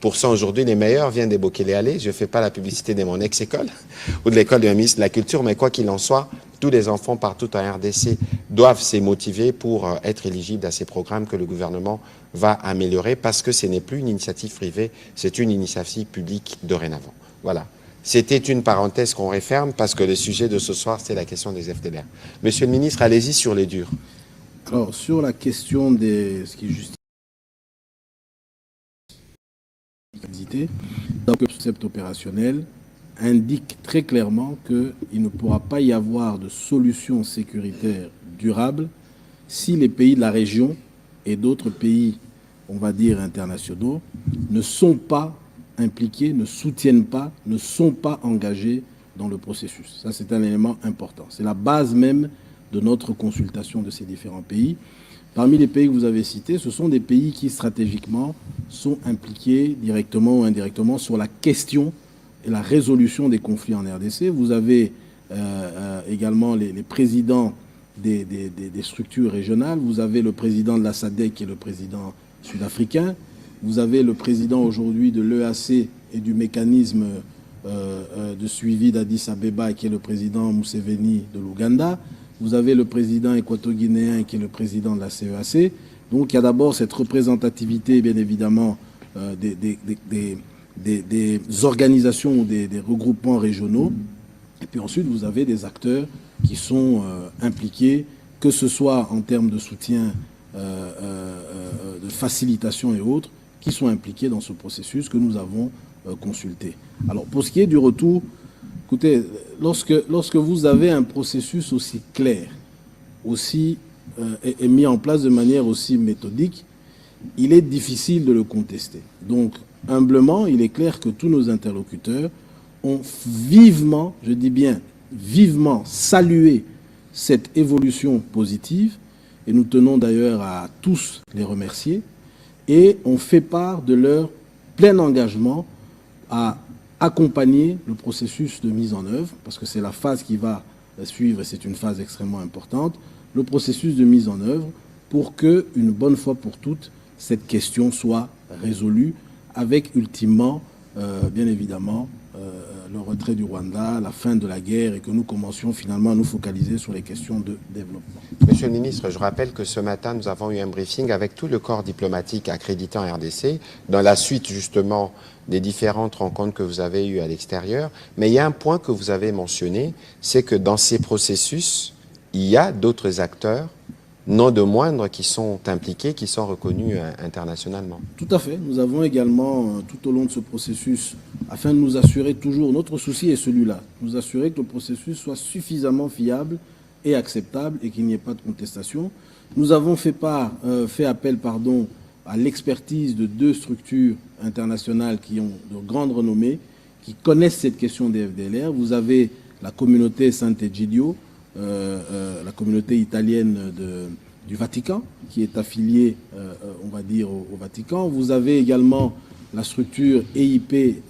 aujourd'hui, les meilleurs viennent des Bokele-Allé. Je ne fais pas la publicité de mon ex-école ou de l'école d'un ministre de la Culture, mais quoi qu'il en soit, tous les enfants partout en RDC doivent se motiver pour être éligibles à ces programmes que le gouvernement va améliorer parce que ce n'est plus une initiative privée, c'est une initiative publique dorénavant. Voilà. C'était une parenthèse qu'on referme parce que le sujet de ce soir, c'est la question des FDLR. Monsieur le ministre, allez-y sur les durs. Alors, sur la question de ce qui justifie le concept opérationnel indique très clairement qu'il ne pourra pas y avoir de solution sécuritaire durable si les pays de la région et d'autres pays, on va dire internationaux, ne sont pas impliqués, ne soutiennent pas, ne sont pas engagés dans le processus. Ça, c'est un élément important. C'est la base même de notre consultation de ces différents pays. Parmi les pays que vous avez cités, ce sont des pays qui stratégiquement sont impliqués directement ou indirectement sur la question et la résolution des conflits en RDC. Vous avez également les présidents des structures régionales. Vous avez le président de la SADC qui est le président sud-africain. Vous avez le président aujourd'hui de l'EAC et du mécanisme de suivi d'Addis Abeba qui est le président Museveni de l'Ouganda. Vous avez le président équato-guinéen qui est le président de la CEAC. Donc il y a d'abord cette représentativité, bien évidemment, des organisations ou des regroupements régionaux. Et puis ensuite, vous avez des acteurs qui sont impliqués, que ce soit en termes de soutien, de facilitation et autres, qui sont impliqués dans ce processus que nous avons consulté. Alors, pour ce qui est du retour, écoutez, lorsque vous avez un processus aussi clair, aussi est mis en place de manière aussi méthodique, il est difficile de le contester. Donc, humblement, il est clair que tous nos interlocuteurs ont vivement, je dis bien vivement, salué cette évolution positive, et nous tenons d'ailleurs à tous les remercier, et ont fait part de leur plein engagement à accompagner le processus de mise en œuvre, parce que c'est la phase qui va suivre, et c'est une phase extrêmement importante, le processus de mise en œuvre pour que, une bonne fois pour toutes, cette question soit résolue avec ultimement, bien évidemment, le retrait du Rwanda, la fin de la guerre et que nous commencions finalement à nous focaliser sur les questions de développement. Monsieur le ministre, je rappelle que ce matin, nous avons eu un briefing avec tout le corps diplomatique accrédité en RDC, dans la suite justement des différentes rencontres que vous avez eues à l'extérieur. Mais il y a un point que vous avez mentionné, c'est que dans ces processus, il y a d'autres acteurs, non de moindres, qui sont impliqués, qui sont reconnus internationalement. Tout à fait. Nous avons également, tout au long de ce processus, afin de nous assurer toujours, notre souci est celui-là, nous assurer que le processus soit suffisamment fiable et acceptable et qu'il n'y ait pas de contestation. Nous avons fait appel à l'expertise de 2 structures internationales qui ont de grandes renommées, qui connaissent cette question des FDLR. Vous avez la communauté Sant'Egidio, la communauté italienne du Vatican, qui est affiliée, on va dire, au Vatican. Vous avez également la structure EIP,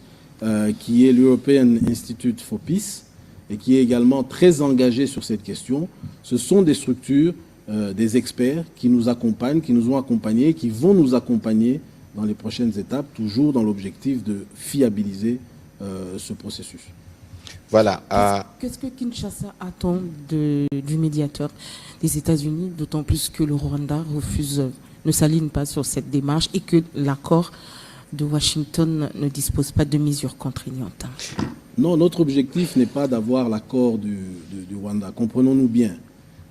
qui est l'European Institute for Peace, et qui est également très engagée sur cette question. Ce sont des structures, des experts qui nous accompagnent, qui nous ont accompagnés, qui vont nous accompagner dans les prochaines étapes, toujours dans l'objectif de fiabiliser ce processus. Voilà. Qu'est-ce que Kinshasa attend du médiateur des États-Unis, d'autant plus que le Rwanda ne s'aligne pas sur cette démarche et que l'accord de Washington ne dispose pas de mesures contraignantes? Non, notre objectif n'est pas d'avoir l'accord du Rwanda. Comprenons-nous bien.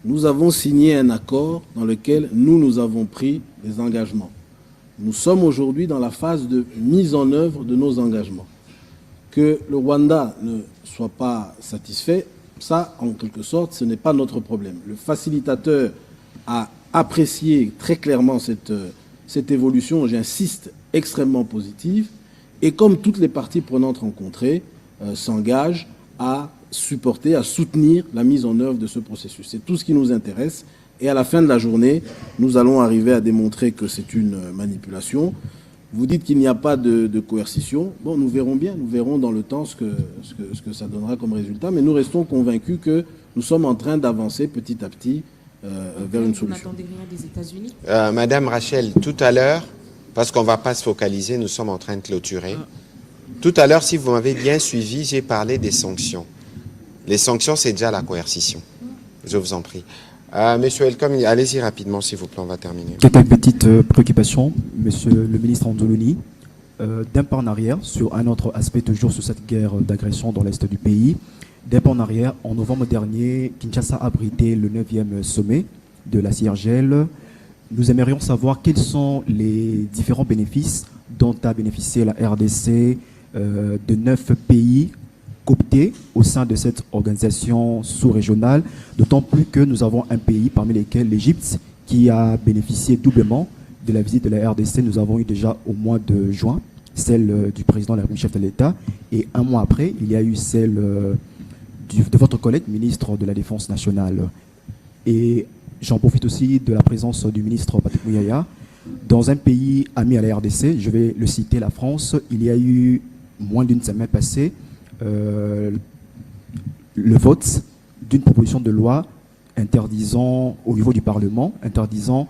Nous avons signé un accord dans lequel nous avons pris des engagements. Nous sommes aujourd'hui dans la phase de mise en œuvre de nos engagements. Que le Rwanda ne soit pas satisfait, ça, en quelque sorte, ce n'est pas notre problème. Le facilitateur a apprécié très clairement cette évolution, j'insiste, extrêmement positive, et comme toutes les parties prenantes rencontrées, s'engage à supporter, à soutenir la mise en œuvre de ce processus. C'est tout ce qui nous intéresse, et à la fin de la journée, nous allons arriver à démontrer que c'est une manipulation. Vous dites qu'il n'y a pas de coercition. Bon, nous verrons bien, nous verrons dans le temps ce que ça donnera comme résultat, mais nous restons convaincus que nous sommes en train d'avancer petit à petit vers une solution. Vous n'attendez rien des États-Unis ? Madame Rachel, tout à l'heure, parce qu'on ne va pas se focaliser, nous sommes en train de clôturer. Tout à l'heure, si vous m'avez bien suivi, j'ai parlé des sanctions. Les sanctions, c'est déjà la coercition. Je vous en prie. Monsieur Elkom, allez-y rapidement, s'il vous plaît, on va terminer. Quelques petites préoccupations, monsieur le ministre Anzoloni. D'un pas en arrière, sur un autre aspect, toujours sur cette guerre d'agression dans l'est du pays. D'un pas en arrière, en novembre dernier, Kinshasa a abrité le 9e sommet de la CIRGL. Nous aimerions savoir quels sont les différents bénéfices dont a bénéficié la RDC de 9 pays cooptés au sein de cette organisation sous-régionale, d'autant plus que nous avons un pays parmi lesquels l'Égypte qui a bénéficié doublement de la visite de la RDC. Nous avons eu déjà au mois de juin celle du président de la République, chef de l'État, et un mois après, il y a eu celle de votre collègue, ministre de la Défense nationale. Et j'en profite aussi de la présence du ministre Patrick Muyaya. Dans un pays ami à la RDC, je vais le citer, la France, il y a eu, moins d'une semaine passée, le vote d'une proposition de loi interdisant, au niveau du Parlement, interdisant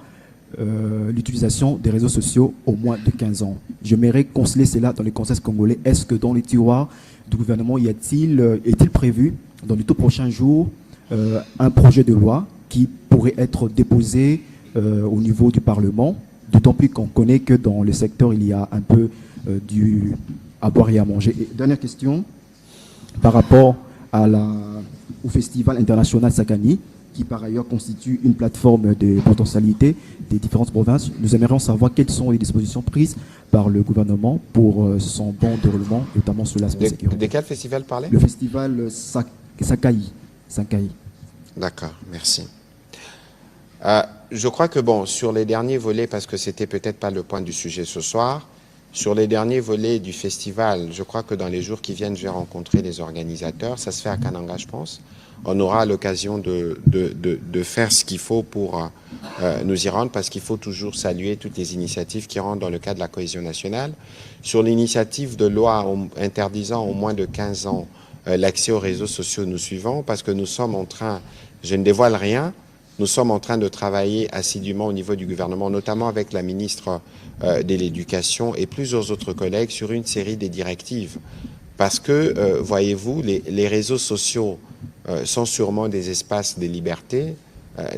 l'utilisation des réseaux sociaux au moins de 15 ans. J'aimerais concilier cela dans les contextes congolais. Est-ce que dans les tiroirs du gouvernement, est-il prévu dans les tout prochains jours un projet de loi qui pourrait être déposé au niveau du Parlement, d'autant plus qu'on connaît que dans le secteur, il y a un peu à boire et à manger. Et dernière question, par rapport au Festival international Sakani, qui par ailleurs constitue une plateforme de potentialité des différentes provinces. Nous aimerions savoir quelles sont les dispositions prises par le gouvernement pour son bon déroulement, notamment sur l'aspect sécurité. De quel festival parlait? Le festival Sakai. D'accord, merci. Je crois que sur les derniers volets, parce que c'était peut-être pas le point du sujet ce soir, sur les derniers volets du festival, je crois que dans les jours qui viennent, je vais rencontrer les organisateurs. Ça se fait à Kananga, je pense. On aura l'occasion de faire ce qu'il faut pour nous y rendre, parce qu'il faut toujours saluer toutes les initiatives qui rentrent dans le cadre de la cohésion nationale. Sur l'initiative de loi interdisant au moins de 15 ans l'accès aux réseaux sociaux, nous suivons, parce que nous sommes en train, je ne dévoile rien, nous sommes en train de travailler assidûment au niveau du gouvernement, notamment avec la ministre de l'Éducation et plusieurs autres collègues sur une série de directives. Parce que, voyez-vous, les réseaux sociaux sont sûrement des espaces de liberté.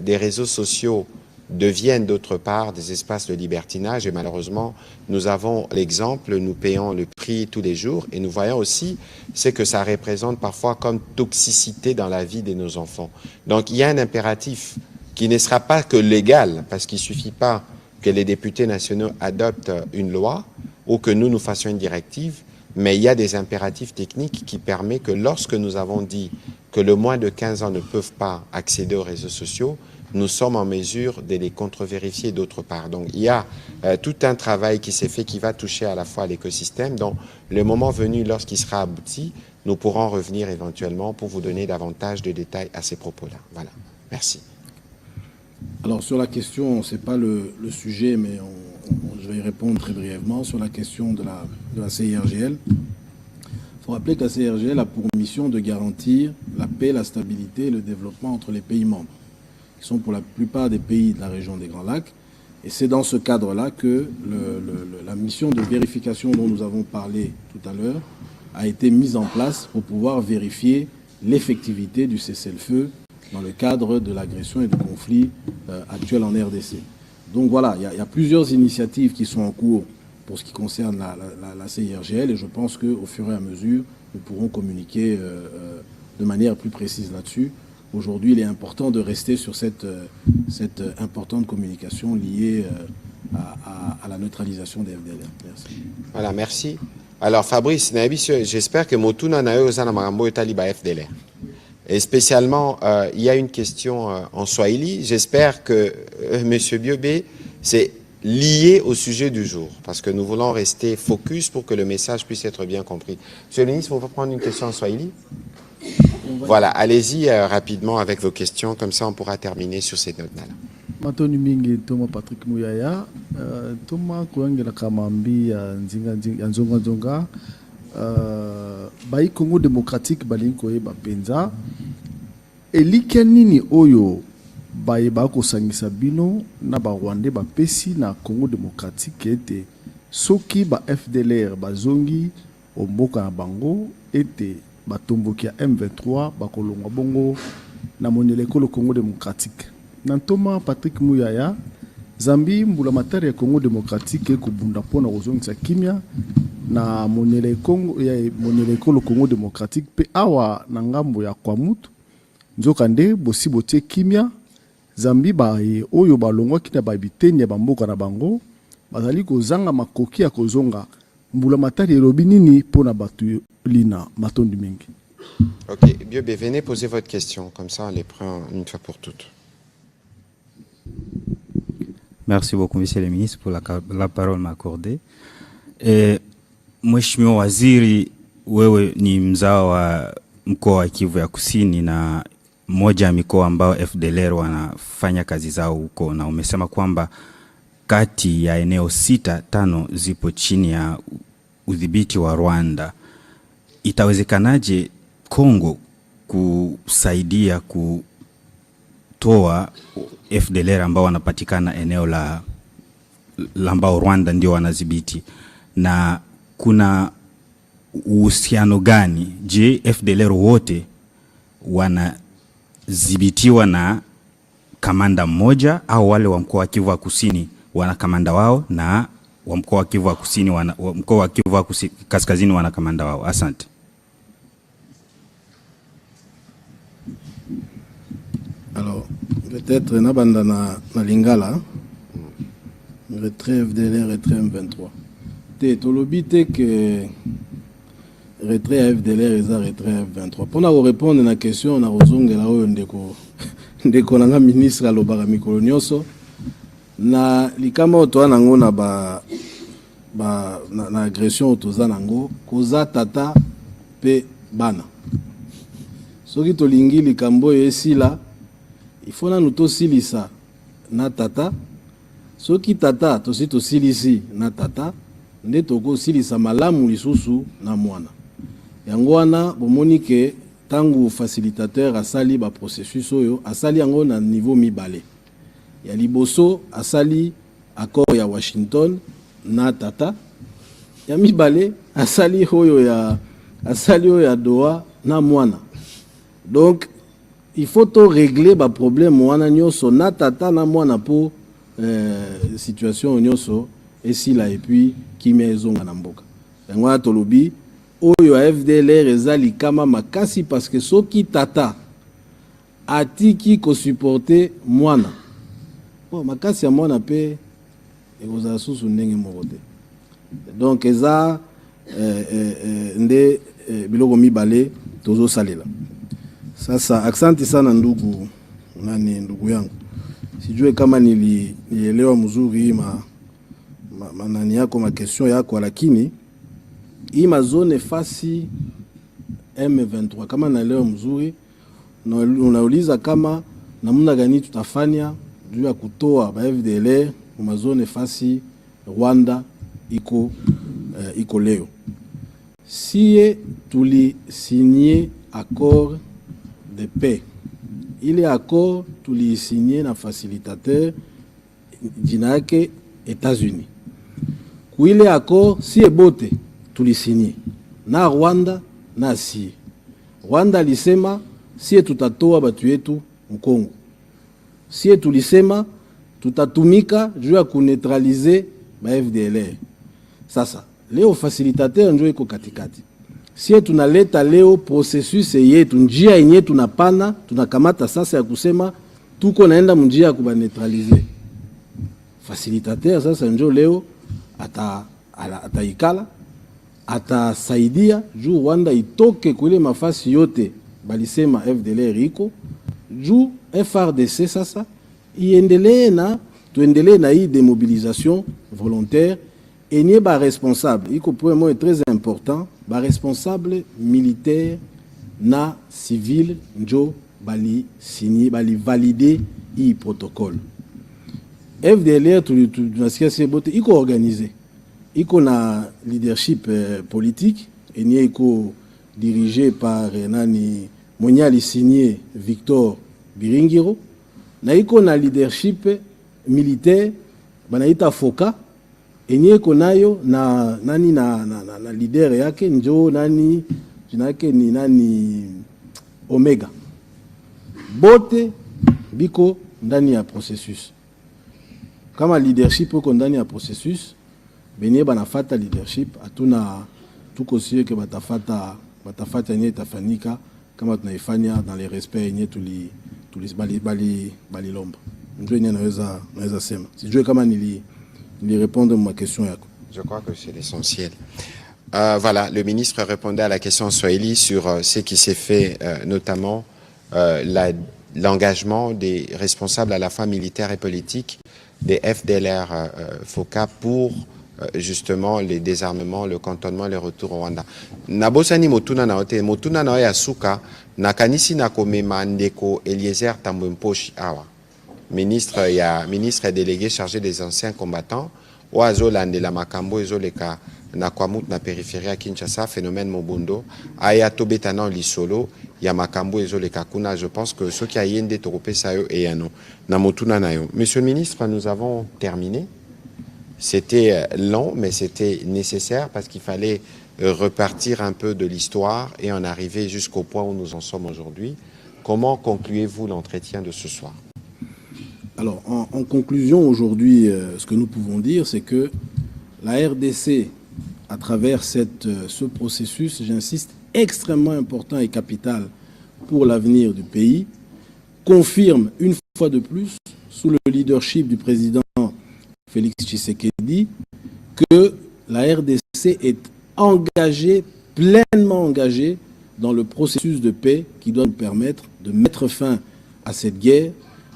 Des réseaux sociaux deviennent d'autre part des espaces de libertinage et malheureusement, nous avons l'exemple, nous payons le prix tous les jours et nous voyons aussi ce que ça représente parfois comme toxicité dans la vie de nos enfants. Donc, il y a un impératif qui ne sera pas que légal, parce qu'il ne suffit pas que les députés nationaux adoptent une loi ou que nous fassions une directive, mais il y a des impératifs techniques qui permettent que lorsque nous avons dit que le moins de 15 ans ne peuvent pas accéder aux réseaux sociaux, nous sommes en mesure de les contre-vérifier d'autre part. Donc il y a tout un travail qui s'est fait qui va toucher à la fois l'écosystème. Donc le moment venu, lorsqu'il sera abouti, nous pourrons revenir éventuellement pour vous donner davantage de détails à ces propos-là. Voilà. Merci. Alors sur la question, ce n'est pas le sujet, mais je vais y répondre très brièvement. Sur la question de la CIRGL, il faut rappeler que la CIRGL a pour mission de garantir la paix, la stabilité et le développement entre les pays membres, qui sont pour la plupart des pays de la région des Grands Lacs. Et c'est dans ce cadre-là que la mission de vérification dont nous avons parlé tout à l'heure a été mise en place pour pouvoir vérifier l'effectivité du cessez-le-feu dans le cadre de l'agression et du conflit actuel en RDC. Donc voilà, il y a plusieurs initiatives qui sont en cours pour ce qui concerne la CIRGL et je pense qu'au fur et à mesure, nous pourrons communiquer de manière plus précise là-dessus. Aujourd'hui, il est important de rester sur cette importante communication liée à la neutralisation des FDLR. Merci. Voilà, merci. Alors Fabrice, j'espère que Motuna n'a eu aux Taliba FDLR. Et spécialement, il y a une question en Swahili. J'espère que M. Biobé, c'est lié au sujet du jour, parce que nous voulons rester focus pour que le message puisse être bien compris. Monsieur le ministre, on va prendre une question en Swahili. Voilà, allez-y rapidement avec vos questions, comme ça on pourra terminer sur ces notes-là. Matoni mingi Thomas Patrick Muyaya, Thomas kuangela kamambi ya nzonga bayi Congo démocratique balinko ye bapenza elika nini oyo baye bako sangisa bino na ba Rwandais bapesi na Congo démocratique ete soki ba FDLR bazongi omboka na bango ete batomboki ya M23 bakolongwa bongo na monele ekolo Congo démocratique. Nantoma Patrick Muyaya Zambi mbula matari ya Congo démocratique ekobunda pona kozongisa kimia na monele Congo ya monele ekolo Congo démocratique pe awa na ngambo ya Kwamutu nzokande bosi botie kimia Zambi ba oyo balongwa kina ba bitenya bamboka na bango bazali kozanga makoki ya kozonga mbula matari elobi nini pona batu lina matondi mingi. Ok, Biobé, venez poser votre question, comme ça on les prend une fois pour toutes. Merci beaucoup, Monsieur le Ministre, pour la parole m'accordée. Mheshimiwa Waziri, wewe ni mzao wa mkoa wa Kivu ya Kusini na moja ya mikoa ambao FDLR wanafanya kazi zao huko, na umesema kwamba kati ya eneo 6-5 zipo chini ya udhibiti wa Rwanda. Itawezekanaje Kongo kusaidia kutoa FDLR ambao wanapatikana eneo la ambao Rwanda ndio wanadhibiti, na kuna uhusiano gani? Je, FDLR wote wanadhibitiwa na kamanda mmoja au wale wa mkoa wa Kivu wa Kusini wana kamanda wao na wa mkoa wa Kivu wa Kusini mkoa wa Kivu wa Kaskazini wana kamanda wao? Asante. Alors, peut-être nabanda na Lingala, retrait FDLR, retrait M23. Te tolobi te que retrait FDLR et retrait M23. Pour nous répondre à la question, on a rozonge la oyo ndeko na ministre alobaka mikolo nyonso na likama otoa nango na na agression otoza nango koza tata pe bana. Soki tolingi likambo esila il faut na nuto silisa na tata, soki tata tosi to silisi na tata nde toko silisa malamu lisusu na mwana. Yango wana bomoni ke tangu facilitateur asali ba processus oyo asali yango na niveau mibale. Ya liboso asali accord ya Washington na tata, ya mibale asali oyo ya Doha na mwana. Donc il faut to régler ba problème wana nyonso na tata na mwana po situation nyonso esila et puis kimia ezonga na mboka. Yango ya tolobi oyo FDLR ezali kama makasi parce que soki tata atiki ko supporter mwana. Bon makasi ya mwana pe ekoza susu ndenge moko te. Donc eza nde biloko mibale tozo salela. Sasa aksanti sana ndugu yangu. Sijue kama nilielewa mzuri manani yako ma question yako, lakini hii mazone fasi M23 kama naelewa mzuri na unauliza kama namna gani tutafanya juu ya kutoa ba FDLR mazone fasi Rwanda iko leo. Sie tuli signé accord de paix. Il est accord tuli signé na facilitateur jinake États-Unis. Ku ile accord si ebote tuli signé na Rwanda na si. Rwanda lisema si tutatoa batu yetu Mkongo. Si tulisema tutatumika juu ya kuneutraliser ba FDLR. Sasa leo facilitateur ndio iko katikati. Si tunaleta leo processus yetu njia yenye tunapana tunakamata sasa ya kusema tuko naenda njia ya kubaneutraliser. Facilitateur sasa ndio leo ataikala atasaidia juu Rwanda itoke kule mafasi yote balisema FDLR iko juu FRDC sasa tuendelee na hii démobilisation volontaire. Et n'y ba responsable, iko point mot très important, ba responsable militaire na civil njo bali signé bali valider i protocole. FDLR tunasikia sebote iko organisé. Iko na leadership politique et n'y iko dirigé par nani monyali signé Victor Biringiro. Na iko na leadership militaire banaita Foka enye konayo na nani na leader yake njo nani jina yake ni nani Omega bote biko ndani ya processus. Kama leadership uko ndani ya processus, benye banafata leadership atuna tuko sio ke batafata yenye itafanyika kama tunaifanya dans les respects yenye tuli bali lomba. Ndio yenye naweza sema. Sijui kama nili répondre à ma question yako. Je crois que c'est l'essentiel. Voilà, le ministre répondait à la question Swahili sur ce qui s'est fait, notamment l'engagement des responsables à la fois militaires et politiques des FDLR FOCA pour justement les désarmements, le cantonnement, les retours au Rwanda. Nabosani motuna na ote, motuna na ya suka, nakanisi na komema ndeko Eliezer Tambwemposhi awa. Ministre délégué chargé des anciens combattants, oazo landela makambo ezoleka na kwamut na périphérie à Kinshasa, phénomène Mobundo, aya tobetana lisolo, ya makambo ezoleka kuna. Je pense que ce qui a yende torope sayo et yano, na motuna na yo. Monsieur le ministre, nous avons terminé. C'était long, mais c'était nécessaire parce qu'il fallait repartir un peu de l'histoire et en arriver jusqu'au point où nous en sommes aujourd'hui. Comment concluez-vous l'entretien de ce soir? Alors, en conclusion, aujourd'hui, ce que nous pouvons dire, c'est que la RDC, à travers ce processus, j'insiste, extrêmement important et capital pour l'avenir du pays, confirme une fois de plus, sous le leadership du président Félix Tshisekedi, que la RDC est engagée, pleinement engagée, dans le processus de paix qui doit nous permettre de mettre fin à cette guerre,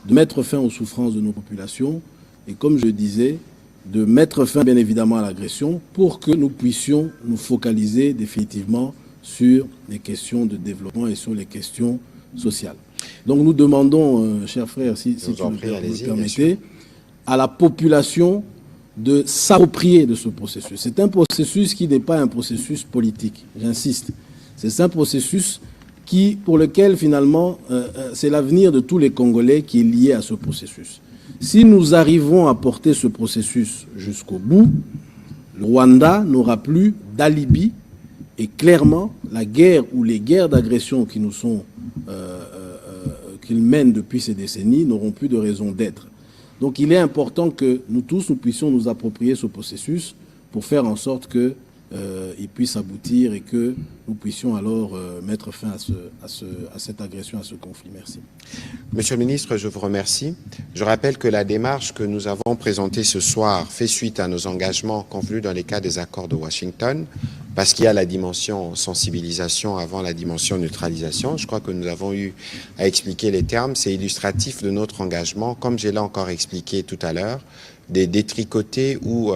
de mettre fin aux souffrances de nos populations et, comme je le disais, de mettre fin bien évidemment à l'agression pour que nous puissions nous focaliser définitivement sur les questions de développement et sur les questions sociales. Donc nous demandons, chers frères, si tu me permettez, à la population de s'approprier de ce processus. C'est un processus qui n'est pas un processus politique, j'insiste. C'est un processus pour lequel finalement c'est l'avenir de tous les Congolais qui est lié à ce processus. Si nous arrivons à porter ce processus jusqu'au bout, le Rwanda n'aura plus d'alibi et clairement la guerre ou les guerres d'agression qui nous sont qu'ils mènent depuis ces décennies n'auront plus de raison d'être. Donc il est important que nous tous, nous puissions nous approprier ce processus pour faire en sorte que il puisse aboutir et que nous puissions alors mettre fin à cette agression, à ce conflit. Merci. Monsieur le ministre, je vous remercie. Je rappelle que la démarche que nous avons présentée ce soir fait suite à nos engagements convenus dans les cas des accords de Washington, parce qu'il y a la dimension sensibilisation avant la dimension neutralisation. Je crois que nous avons eu à expliquer les termes. C'est illustratif de notre engagement, comme je l'ai encore expliqué tout à l'heure, de détricoter ou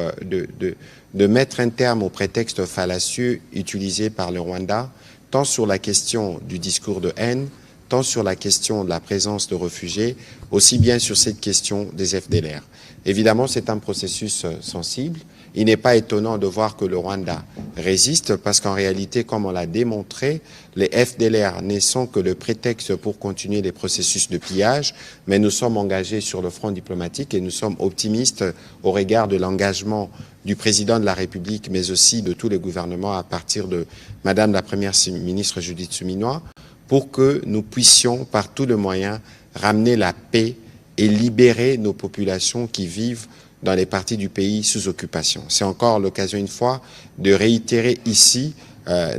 de mettre un terme au prétexte fallacieux utilisé par le Rwanda, tant sur la question du discours de haine, tant sur la question de la présence de réfugiés, aussi bien sur cette question des FDLR. Évidemment, c'est un processus sensible. Il n'est pas étonnant de voir que le Rwanda résiste parce qu'en réalité, comme on l'a démontré, les FDLR ne sont que le prétexte pour continuer les processus de pillage, mais nous sommes engagés sur le front diplomatique et nous sommes optimistes au regard de l'engagement du président de la République, mais aussi de tous les gouvernements à partir de Madame la Première ministre Judith Suminwa, pour que nous puissions par tous les moyens ramener la paix et libérer nos populations qui vivent dans les parties du pays sous occupation. C'est encore l'occasion une fois de réitérer ici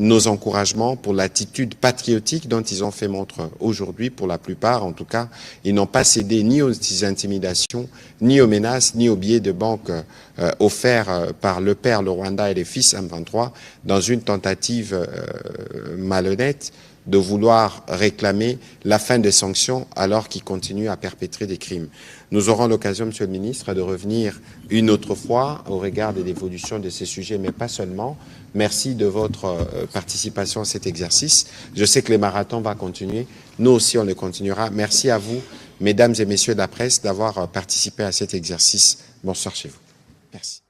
nos encouragements pour l'attitude patriotique dont ils ont fait montre aujourd'hui, pour la plupart en tout cas. Ils n'ont pas cédé ni aux intimidations, ni aux menaces, ni aux billets de banque offerts par le père, le Rwanda et les fils M23 dans une tentative malhonnête de vouloir réclamer la fin des sanctions alors qu'ils continuent à perpétrer des crimes. Nous aurons l'occasion, Monsieur le Ministre, de revenir une autre fois au regard de l'évolution de ces sujets, mais pas seulement. Merci de votre participation à cet exercice. Je sais que les marathons vont continuer. Nous aussi, on les continuera. Merci à vous, Mesdames et Messieurs de la presse, d'avoir participé à cet exercice. Bonsoir chez vous. Merci.